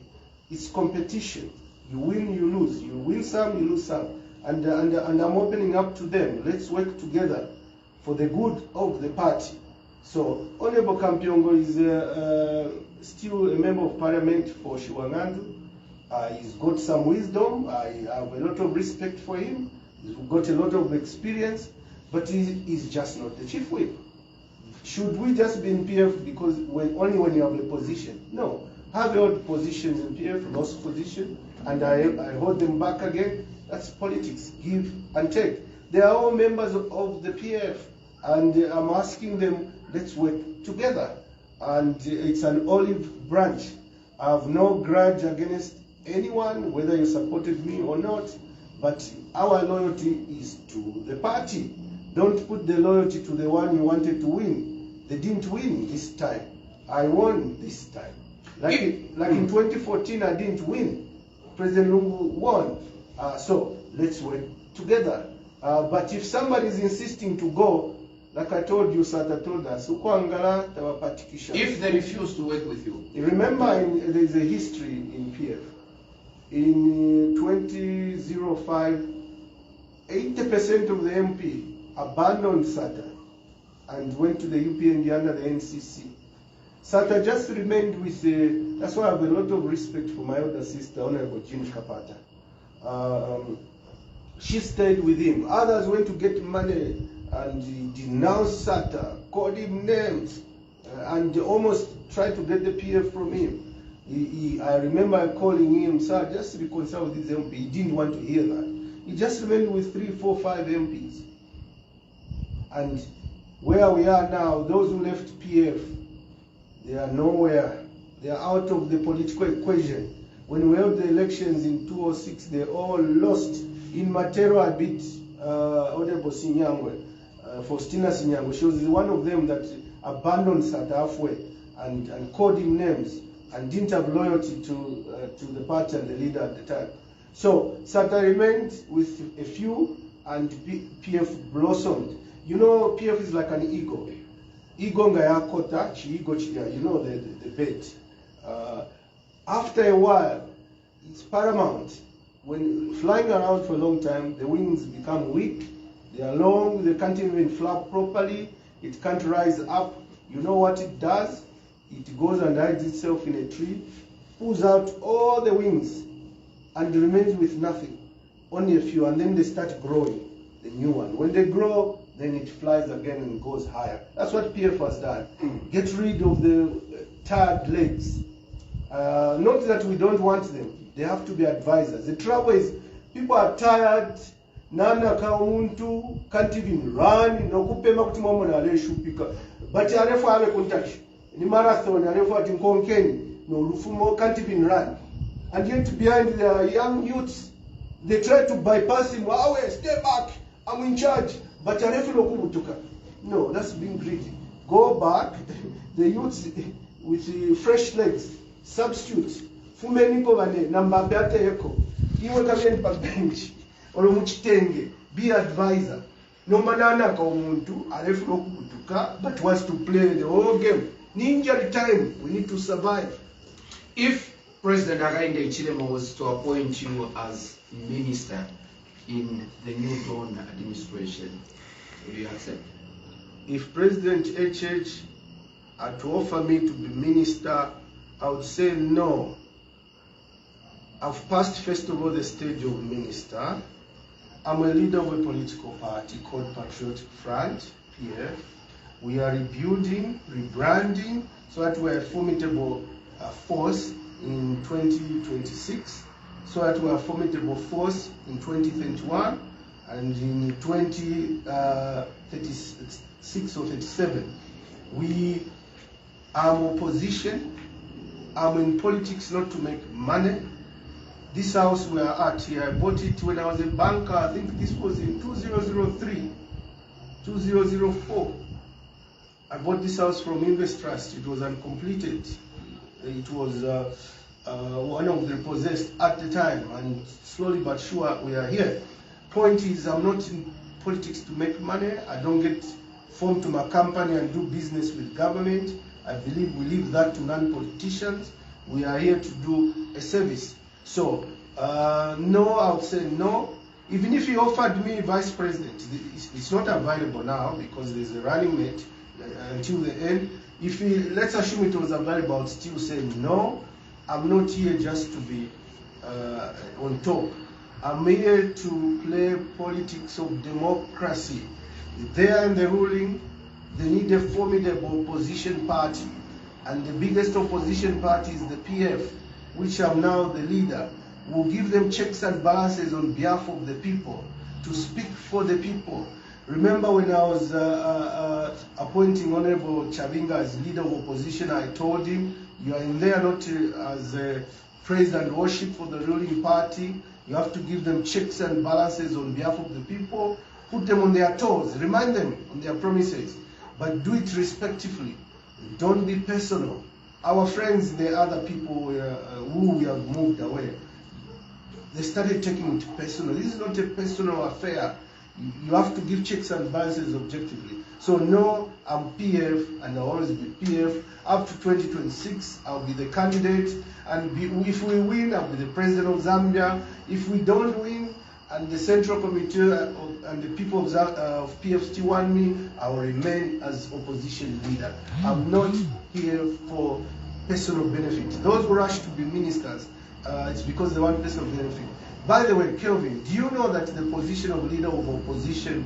It's competition. You win, you lose. You win some, you lose some. And I'm opening up to them. Let's work together for the good of the party. So, Honorable Kampiongo is still a member of parliament for Shiwangandu. He's got some wisdom. I have a lot of respect for him. He's got a lot of experience, but he's just not the chief whip. Should we just be in PF because only when you have a position? No. Have held positions in PF, lost position, and I hold them back again. That's politics. Give and take. They are all members of the PF, and I'm asking them, let's work together. And it's an olive branch. I have no grudge against anyone, whether you supported me or not, but our loyalty is to the party. Don't put the loyalty to the one you wanted to win. They didn't win this time. I won this time. Like in 2014, I didn't win. President Lungu won. So let's work together. But if somebody is insisting to go, like I told you, Sata told us, if they refuse to work with you. Remember, there's a history in PF. In 2005, 80% of the MP abandoned SATA and went to the UPND under the NCC. SATA just remained with that's why I have a lot of respect for my elder sister, Honorable Jean Kapata. She stayed with him. Others went to get money and denounced SATA, called him names, and almost tried to get the PF from him. I remember calling him, sir, just reconcile with this MP. He didn't want to hear that. He just remained with 3, 4, 5 MPs. And where we are now, those who left PF, they are nowhere. They are out of the political equation. When we held the elections in 2006, they all lost. In Matero, I beat Honorable Sinyangwe, Faustina Sinyangwe. She was one of them that abandoned SATA halfway and called him names and didn't have loyalty to the party and the leader at the time. So SATA remained with a few and PF blossomed. You know, PF is like an eagle. Eagle ngayakota, chi-eagle chiya, you know the bait. After a while, it's paramount. When flying around for a long time, the wings become weak. They are long, they can't even flap properly. It can't rise up. You know what it does? It goes and hides itself in a tree, pulls out all the wings, and remains with nothing. Only a few, and then they start growing, the new one. When they grow, then it flies again and goes higher. That's what PF has done. Get rid of the tired legs. Not that we don't want them. They have to be advisors. The trouble is, people are tired. Nana kauntu can't even run. No kupema kuti mama na aleshupika. But arefu ame kuntachi. Ni marathon arefu ati nkonkeni. No lufumo can't even run. And yet behind the young youths, they try to bypass him. Awe, stay back. I'm in charge. But arefu no kubutuka. No, that's being greedy. Go back. The youths with the fresh legs. Substitute. Fumeniko vane namba beate yeko. Iwe kameni pa bench. Be advisor. No manana ka umuntu alefuna okubutuka but wants to play the whole game. Ninja time, we need to survive. If President Hakainde Hichilema was to appoint you as minister in the new Dawn administration, would you accept? If President HH had to offer me to be minister, I would say no. I've passed first of all the stage of minister. I'm a leader of a political party called Patriotic Front, PF. We are rebuilding, rebranding, so that we're a formidable force in 2026, so that we're a formidable force in 2021, and in 2036 or 37. We are opposition. I'm in politics not to make money. This house we are at here, I bought it when I was a banker. I think this was in 2003, 2004. I bought this house from Invest Trust. It was uncompleted. It was one of the repossessed at the time, and slowly but sure we are here. Point is, I'm not in politics to make money. I don't get formed to my company and do business with government. I believe we leave that to non-politicians. We are here to do a service. So, no, I would say no. Even if he offered me vice president, it's not available now because there's a running mate until the end. If he, let's assume it was available, I would still say no. I'm not here just to be on top. I'm here to play politics of democracy. They are in the ruling. They need a formidable opposition party. And the biggest opposition party is the PF, which I'm now the leader. Will give them checks and balances on behalf of the people, to speak for the people. Remember when I was appointing Honorable Chavinga as leader of opposition, I told him, you are in there not as a praise and worship for the ruling party. You have to give them checks and balances on behalf of the people, put them on their toes, remind them on their promises, but do it respectfully. Don't be personal. Our friends, the other people who we have moved away, they started taking it personal. This is not a personal affair. You have to give checks and balances objectively. So no, I'm PF and I'll always be PF. Up to 2026, I'll be the candidate. And if we win, I'll be the president of Zambia. If we don't win, and the Central Committee and the people of PF still want me, I will remain as opposition leader. I'm not here for personal benefit. Those who rush to be ministers, it's because they want personal benefit. By the way, Kelvin, do you know that the position of leader of opposition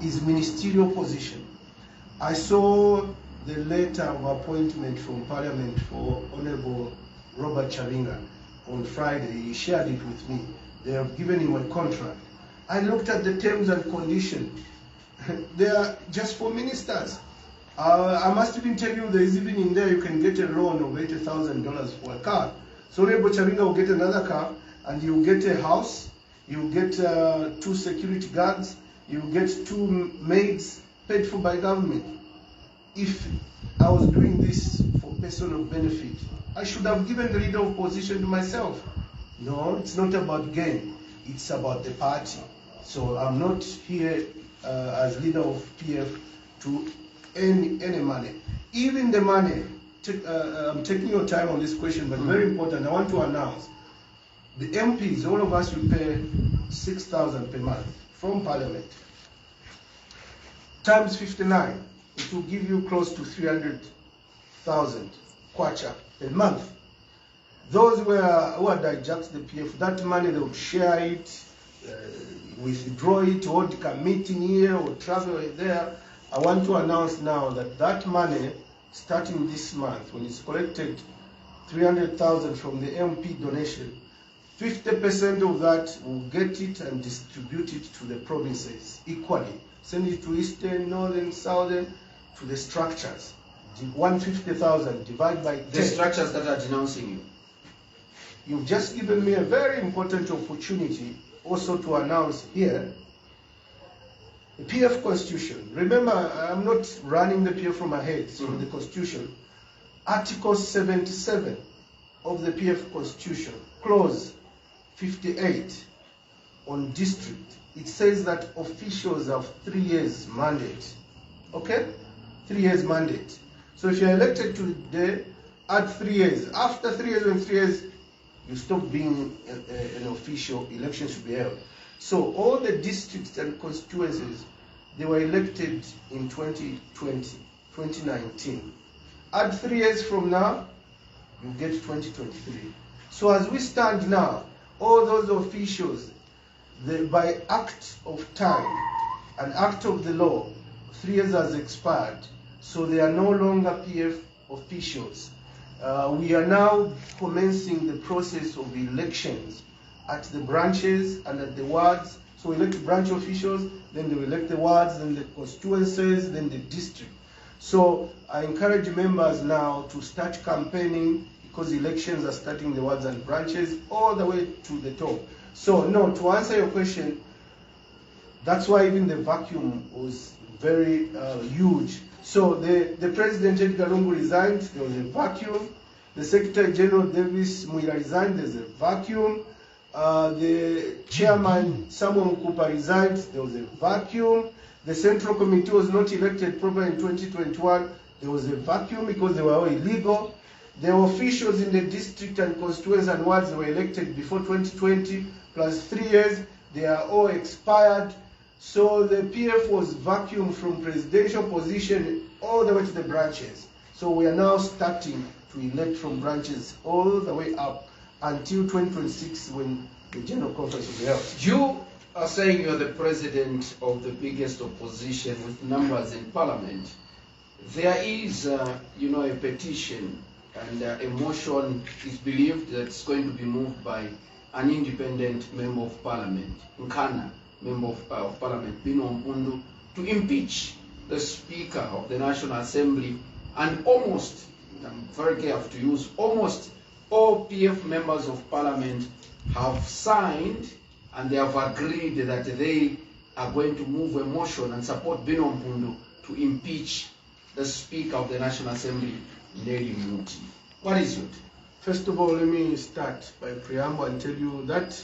is ministerial position? I saw the letter of appointment from Parliament for Honorable Robert Chavinga on Friday. He shared it with me. They have given him a contract. I looked at the terms and conditions. They are just for ministers. I must even tell you, there is even in there you can get a loan of $80,000 for a car. So Honorable Chavinga will get another car, and you get a house, you get 2 security guards, you get 2 maids paid for by government. If I was doing this for personal benefit, I should have given the leader of opposition to myself. No, it's not about gain, it's about the party. So I'm not here as leader of PF to earn any money. Even the money, I'm taking your time on this question, but very important, I want to announce, the MPs, all of us will pay 6,000 per month from Parliament. Times 59, it will give you close to 300,000 kwacha per month. Those who are hijacked the PF, that money they will share it, withdraw it, or a meeting here or travel there. I want to announce now that that money, starting this month, when it's collected 300,000 from the MP donation, 50% of that will get it and distribute it to the provinces equally. Send it to Eastern, Northern, Southern, to the structures. 150,000 divided by 10. The structures that are denouncing you. You've just given me a very important opportunity also to announce here the PF Constitution. Remember, I'm not running the PF from my head, it's from the Constitution. Article 77 of the PF Constitution, Clause 58 on district. It says that officials have 3 years mandate. Okay? 3 years mandate. So if you're elected today, add 3 years. After 3 years, when 3 years, you stop being an official, election should be held. So all the districts and constituencies, they were elected in 2019. Add 3 years from now, you get 2023. So as we stand now, all those officials, by act of time, an act of the law, 3 years has expired. So they are no longer PF officials. We are now commencing the process of elections at the branches and at the wards. So we elect branch officials, then they elect the wards, then the constituencies, then the district. So I encourage members now to start campaigning, because elections are starting in the wards and branches all the way to the top. So no, to answer your question, that's why even the vacuum was very huge. So the President Edgar Lungu resigned, there was a vacuum. The Secretary General Davis Muira resigned, there's a vacuum. The Chairman Samuel Mkupa resigned, there was a vacuum. The Central Committee was not elected properly in 2021, there was a vacuum because they were all illegal. The officials in the district and constituencies and wards were elected before 2020, plus 3 years, they are all expired. So the PF was vacuumed from presidential position all the way to the branches. So we are now starting to elect from branches all the way up until 2026, when the General Conference will be held. You are saying you're the president of the biggest opposition with numbers in Parliament. There is, a petition, and a motion is believed that it's going to be moved by an independent member of Parliament, Nkana, member of Parliament, Bino Mpundu, to impeach the Speaker of the National Assembly, and almost, I'm very careful to use, almost all PF members of Parliament have signed and they have agreed that they are going to move a motion and support Bino Mpundu to impeach the Speaker of the National Assembly, Nelly Muti. What is it? First of all, let me start by preamble and tell you that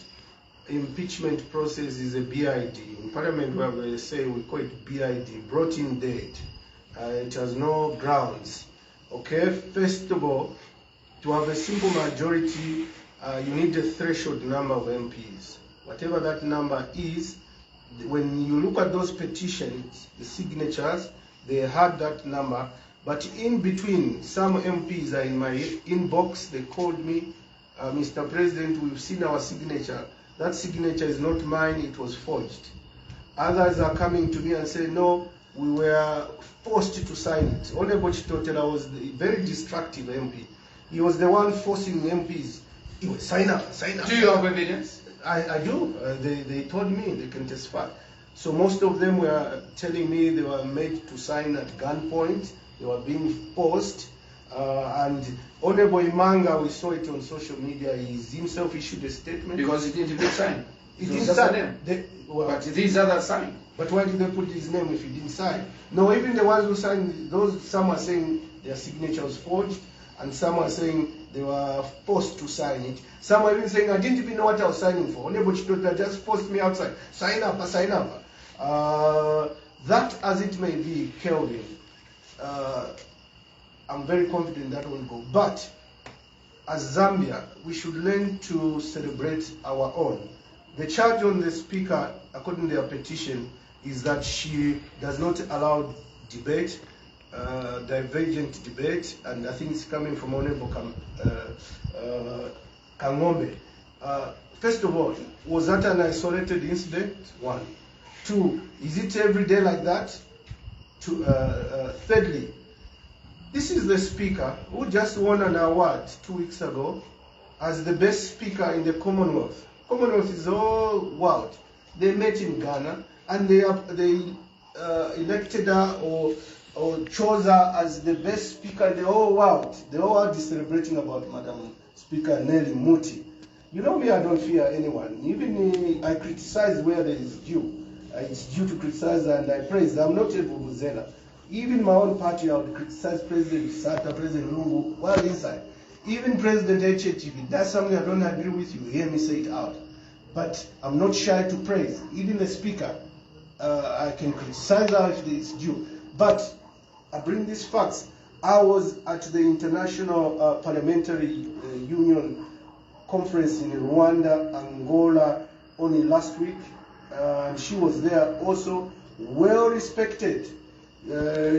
impeachment process is a BID. In Parliament, where they say we call it BID, brought in dead. It has no grounds. Okay, first of all, to have a simple majority, you need a threshold number of MPs. Whatever that number is, when you look at those petitions, the signatures, they had that number. But in between, some MPs are in my inbox. They called me, Mr. President, we've seen our signature. That signature is not mine, it was forged. Others are coming to me and say, no, we were forced to sign it. Honorable Chitotela was the very destructive MP. He was the one forcing MPs. He would sign up, sign up. Do you have evidence? I do. They told me, they can testify. So most of them were telling me they were made to sign at gunpoint. They were being forced. And Honorable Imanga, we saw it on social media, he himself issued a statement. Because he didn't even sign. He didn't sign. But these others signed. But why did they put his name if he didn't sign? No, even the ones who signed, some are saying their signature was forged, and some are saying they were forced to sign it. Some are even saying, I didn't even know what I was signing for. Honorable Chitota just forced me outside. Sign up, sign up. That as it may be, Kelvin, I'm very confident that will go. But as Zambia, we should learn to celebrate our own. The charge on the speaker, according to their petition, is that she does not allow debate, divergent debate, and I think it's coming from Honorable Kangombe. First of all, was that an isolated incident? One. Two, is it every day like that? Thirdly, this is the speaker who just won an award 2 weeks ago as the best speaker in the Commonwealth. Commonwealth is all world. They met in Ghana and they elected her or chose her as the best speaker in the whole world. The whole world is celebrating about Madam Speaker Nelly Muti. You know me, I don't fear anyone. Even I criticize where there is due. It's due to criticize and I praise. I'm not a vuvuzela. Even my own party, I would criticize President Sata, President Lungu, while inside. Even President HHV, that's something I don't agree with, you hear me say it out. But I'm not shy to praise. Even the speaker, I can criticize her if it's due. But I bring these facts. I was at the International Parliamentary Union conference in Rwanda, Angola, only last week. And she was there also, well respected.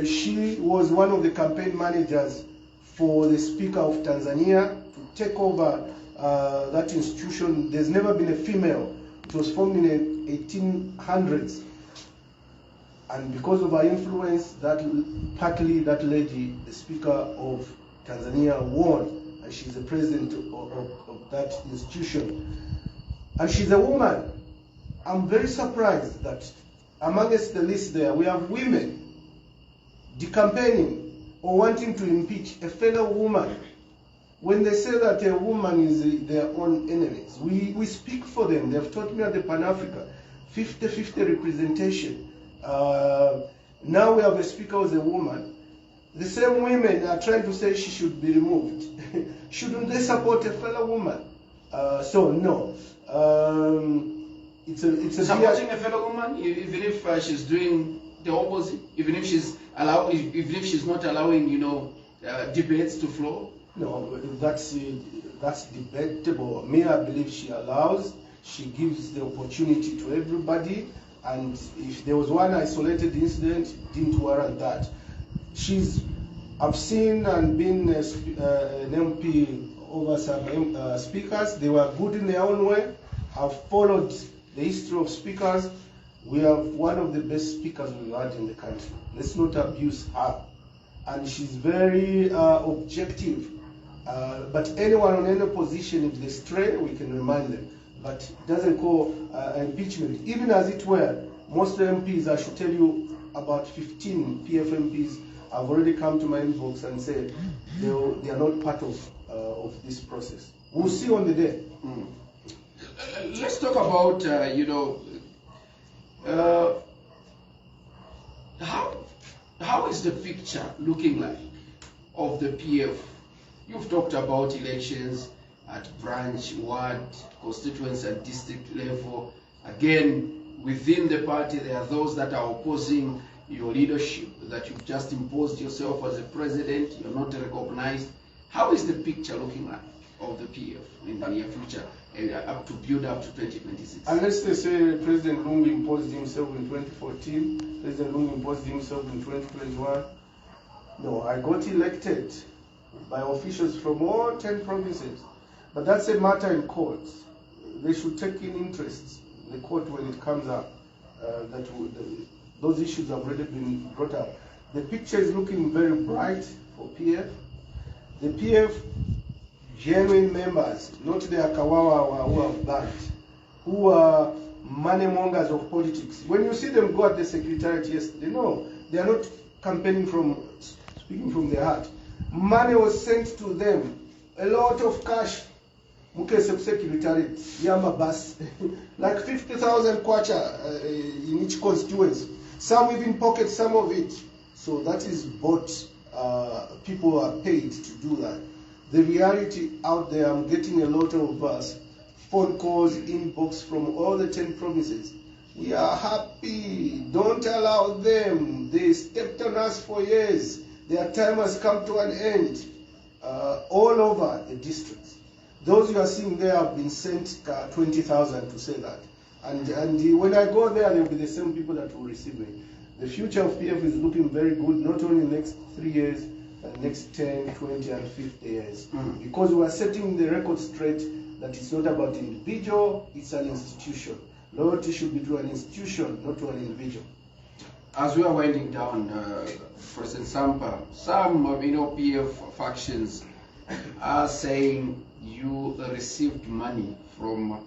She was one of the campaign managers for the Speaker of Tanzania to take over that institution. There's never been a female. It was formed in the 1800s. And because of her influence, partly that lady, the Speaker of Tanzania, won. And she's the president of that institution. And she's a woman. I'm very surprised that amongst the list there, we have women decampaigning or wanting to impeach a fellow woman. When they say that a woman is their own enemies, we speak for them. They've taught me at the Pan-Africa, 50-50 representation. Now we have a speaker who's a woman. The same women are trying to say she should be removed. Shouldn't they support a fellow woman? So no. It's a supporting a fellow woman, even if she's doing the opposite, even if she's not allowing, debates to flow. No, that's debatable. Me, I believe she allows. She gives the opportunity to everybody, and if there was one isolated incident, it didn't warrant that. I've seen and been an MP over some speakers. They were good in their own way. I've followed the history of speakers. We have one of the best speakers we've had in the country. Let's not abuse her. And she's very objective. But anyone on any position, if they stray, we can remind them. But it doesn't call impeachment. Even as it were, most MPs, I should tell you, about 15 PF MPs have already come to my inbox and said they are not part of this process. We'll see on the day. Let's talk about, how is the picture looking like of the PF? You've talked about elections, at branch, ward, constituency and district level. Again, within the party, there are those that are opposing your leadership, that you've just imposed yourself as a president, you're not recognized. How is the picture looking like of the PF in the near future, up to build up to 2026? Unless they say President Lungu imposed himself in 2014, President Lungu imposed himself in 2021. No, I got elected by officials from all 10 provinces. But that's a matter in court. They should take in interest in the court when it comes up. Those issues have already been brought up. The picture is looking very bright for PF. The PF genuine members, not the Akawawa who have banned, who are money mongers of politics. When you see them go at the secretariat yesterday, no, they are not campaigning speaking from their heart. Money was sent to them, a lot of cash. Mukese secretariat, Yama bus, like 50,000 kwacha in each constituency. Some even pocket some of it. So that is what people are paid to do that. The reality out there, I'm getting a lot of phone calls, inbox from all the 10 provinces. We are happy. Don't allow them. They stepped on us for years. Their time has come to an end. All over the districts. Those you are seeing there have been sent 20,000 to say that. And when I go there, they will be the same people that will receive me. The future of PF is looking very good, not only next 3 years, but next 10, 20, and 50 years. Because we are setting the record straight that it's not about individual, it's an institution. Loyalty should be to an institution, not to an individual. As we are winding down, President Sampa, some PF factions are saying you received money from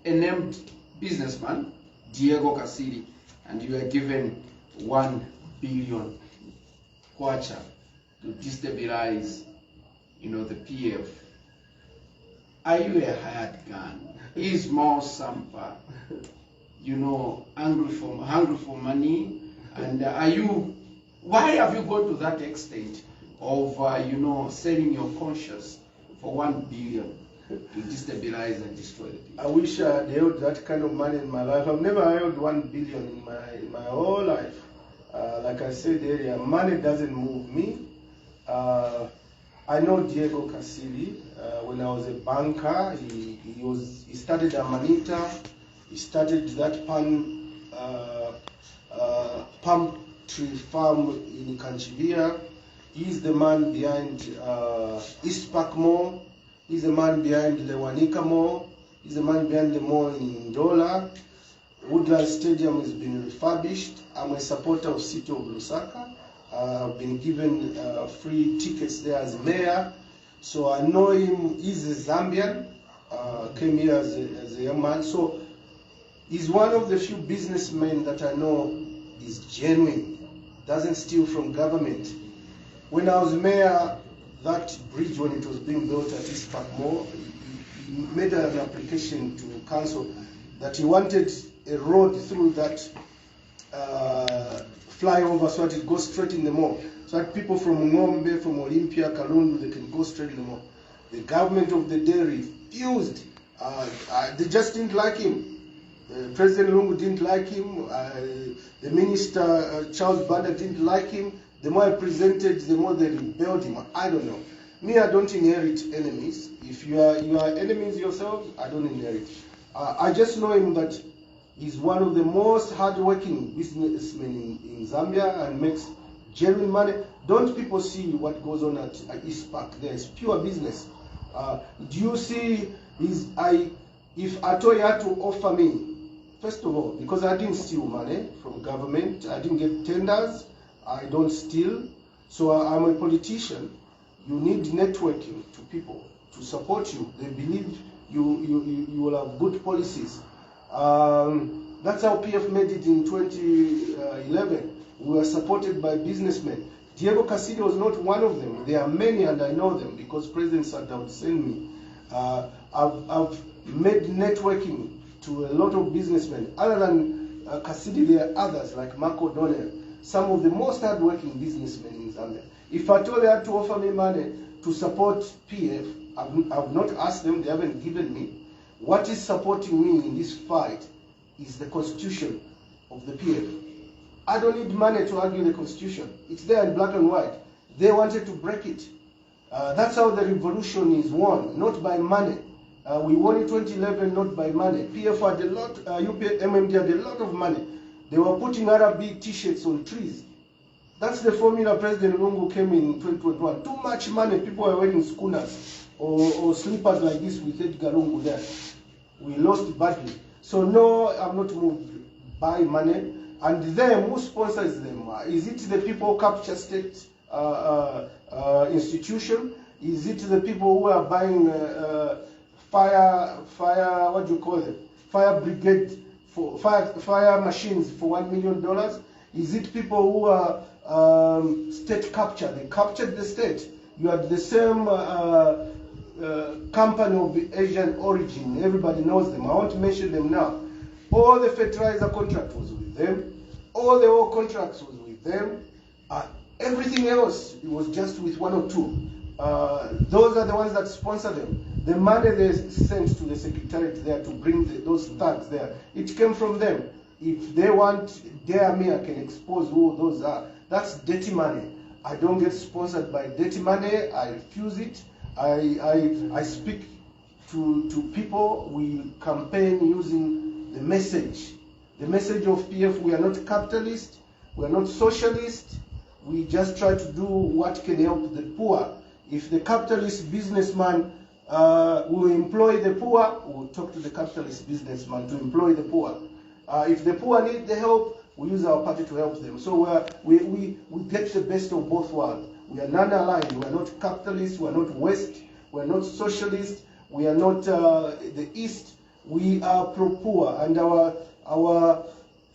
a named businessman, Diego Casilli, and you were given 1 billion kwacha to destabilize, the PF. Are you a hired gun? Is Miles Sampa, hungry for money? And why have you gone to that extent of, selling your conscience for 1 billion to destabilize and destroy the people? I wish I had held that kind of money in my life. I've never held 1 billion in my whole life. Like I said earlier, money doesn't move me. I know Diego Casilli. When I was a banker, he started Amanita. He started that palm tree farm in Kanchivia. He's the man behind East Park Mall. He's the man behind the Wanika Mall. He's the man behind the mall in Ndola. Woodland Stadium has been refurbished. I'm a supporter of City of Lusaka. I've been given free tickets there as mayor. So I know him. He's a Zambian. Came here as a young man. So he's one of the few businessmen that I know is genuine. Doesn't steal from government. When I was mayor, that bridge, when it was being built at East Park Mall, he made an application to council that he wanted a road through that flyover so that it goes straight in the mall. So that people from Ngombe, from Olympia, Kalundu, they can go straight in the mall. The government of the day refused. They just didn't like him. President Lungu didn't like him. The minister, Charles Banda, didn't like him. The more I presented, the more they rebelled him. I don't know. Me, I don't inherit enemies. If you are enemies yourselves, I don't inherit. I just know him that he's one of the most hardworking businessmen in Zambia and makes genuine money. Don't people see what goes on at East Park? There's pure business. Do you see if Atoy had to offer me, first of all, because I didn't steal money from government, I didn't get tenders, I don't steal, so I'm a politician. You need networking to people to support you. They believe you will have good policies. That's how PF made it in 2011. We were supported by businessmen. Diego Casilli was not one of them. There are many, and I know them because President Saddam sent me. I've made networking to a lot of businessmen. Other than Casilli, there are others like Marco Donnell. some of the most hardworking businessmen in Zambia. If at all they had to offer me money to support PF, I've not asked them, they haven't given me. What is supporting me in this fight is the constitution of the PF. I don't need money to argue the constitution. It's there in black and white. They wanted to break it. That's how the revolution is won, not by money. We won in 2011 not by money. PF had a lot, MMD had a lot of money. They were putting Arabic t-shirts on trees. That's the formula President Lungu came in 2021. Too much money, people were wearing schooners or slippers like this with Edgar Lungu there. We lost badly. So no, I'm not moved by money. And them, who sponsors them? Is it the people capture state institution? Is it the people who are buying what do you call it? Fire brigade for fire machines for $1 million? Is it people who are state capture? They captured the state. You had the same company of Asian origin. Everybody knows them. I won't mention them now. All the fertilizer contract was with them. All the oil contracts was with them. Everything else, it was just with one or two. Those are the ones that sponsor them. The money they sent to the secretariat there to bring those thugs there, it came from them. If they want, dare me, I can expose who those are. That's dirty money. I don't get sponsored by dirty money. I refuse it. I speak to people. We campaign using the message. The message of PF, we are not capitalist. We are not socialist. We just try to do what can help the poor. If the capitalist businessman will employ the poor, we'll talk to the capitalist businessman to employ the poor. If the poor need the help, we use our party to help them. So we get the best of both worlds. We are non-aligned. We are not capitalists. We are not West. We are not socialist. We are not the East. We are pro-poor. And our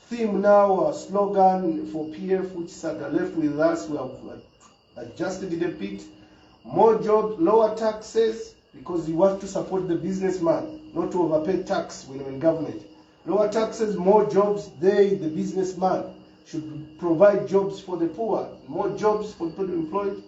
theme now, our slogan for PF, which is at the left with us, we have adjusted it a bit. More jobs, lower taxes, because you have to support the businessman, not to overpay tax when you're in government. Lower taxes, more jobs, the businessman, should provide jobs for the poor, more jobs for people employed,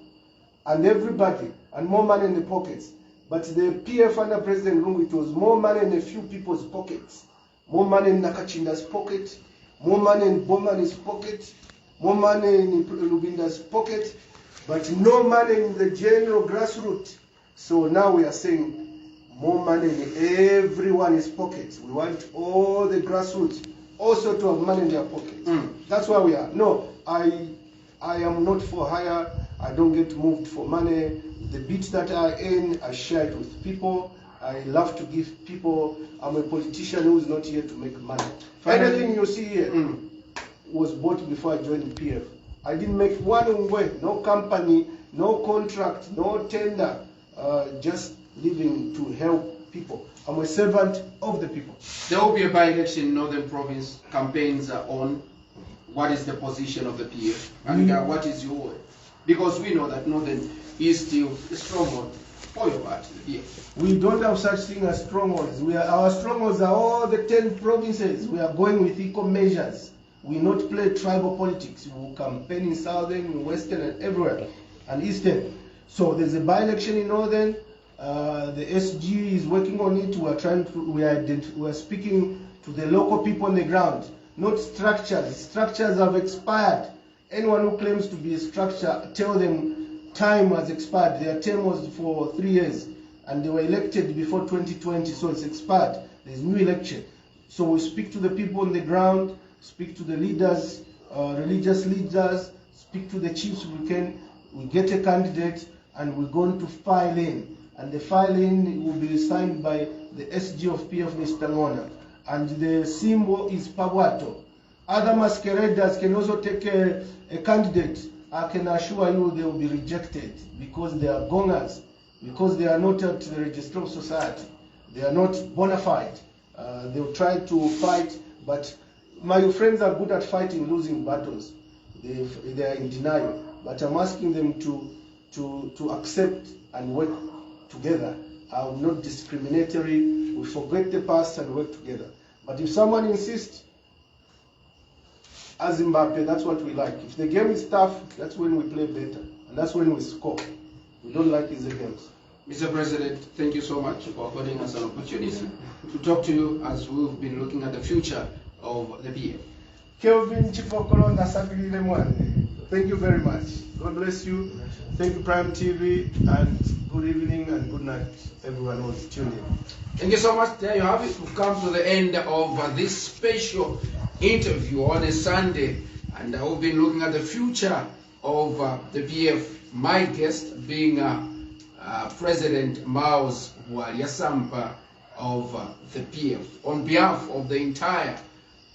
and everybody, and more money in the pockets. But the PF under President Lungu, it was more money in a few people's pockets. More money in Nakachinda's pocket, more money in Bomani's pocket, more money in Lubinda's pocket, but no money in the general grassroots. So now we are saying more money in everyone's pockets. We want all the grassroots also to have money in their pockets. That's why we are. No, I am not for hire. I don't get moved for money. The bit that I earn, I share it with people. I love to give people. I'm a politician who is not here to make money. Anything you see here was bought before I joined PF. I didn't make one way, no company, no contract, no tender, just living to help people. I'm a servant of the people. There will be a by-election in Northern Province. Campaigns are on. What is the position of the PF? And what is your word? Because we know that Northern is still a stronghold for your party. Yeah. We don't have such thing as strongholds. Our strongholds are all the 10 provinces. We are going with equal measures. We not play tribal politics. We will campaign in Southern, in Western, and everywhere, and Eastern. So there's a by-election in Northern. The SG is working on it. We are speaking to the local people on the ground, not structures. Structures have expired. Anyone who claims to be a structure, tell them time has expired. Their term was for 3 years, and they were elected before 2020, so it's expired. There's new election. So we speak to the people on the ground, speak to the leaders, religious leaders, speak to the chiefs. We get a candidate, and we're going to file in. And the filing will be signed by the SG of PF, Mr. Ngona. And the symbol is Pabwato. Other masqueraders can also take a candidate. I can assure you they will be rejected because they are gongers, because they are not at the Register of Society. They are not bona fide. They will try to fight, but my friends are good at fighting losing battles. They are in denial. But I'm asking them to accept and work together. I'm not discriminatory. We forget the past and work together. But if someone insists, as Zimbabwe, that's what we like. If the game is tough, that's when we play better. And that's when we score. We don't like easy games. Mr. President, thank you so much for affording us an opportunity to talk to you as we've been looking at the future of the PF. Kelvin Chifokolo Nasabilile Mwane. Thank you very much. God bless you. Thank you, Prime TV, and good evening and good night, everyone who's tuned in. Thank you so much. There you have it. We've come to the end of this special interview on a Sunday, and we've been looking at the future of the PF. My guest being President Miles SAMPA of the PF. On behalf of the entire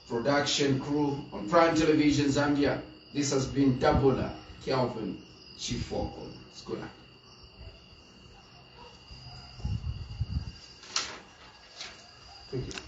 production crew on Prime Television Zambia, this has been Dabola Kelvin Chifoko. It's good. Thank you.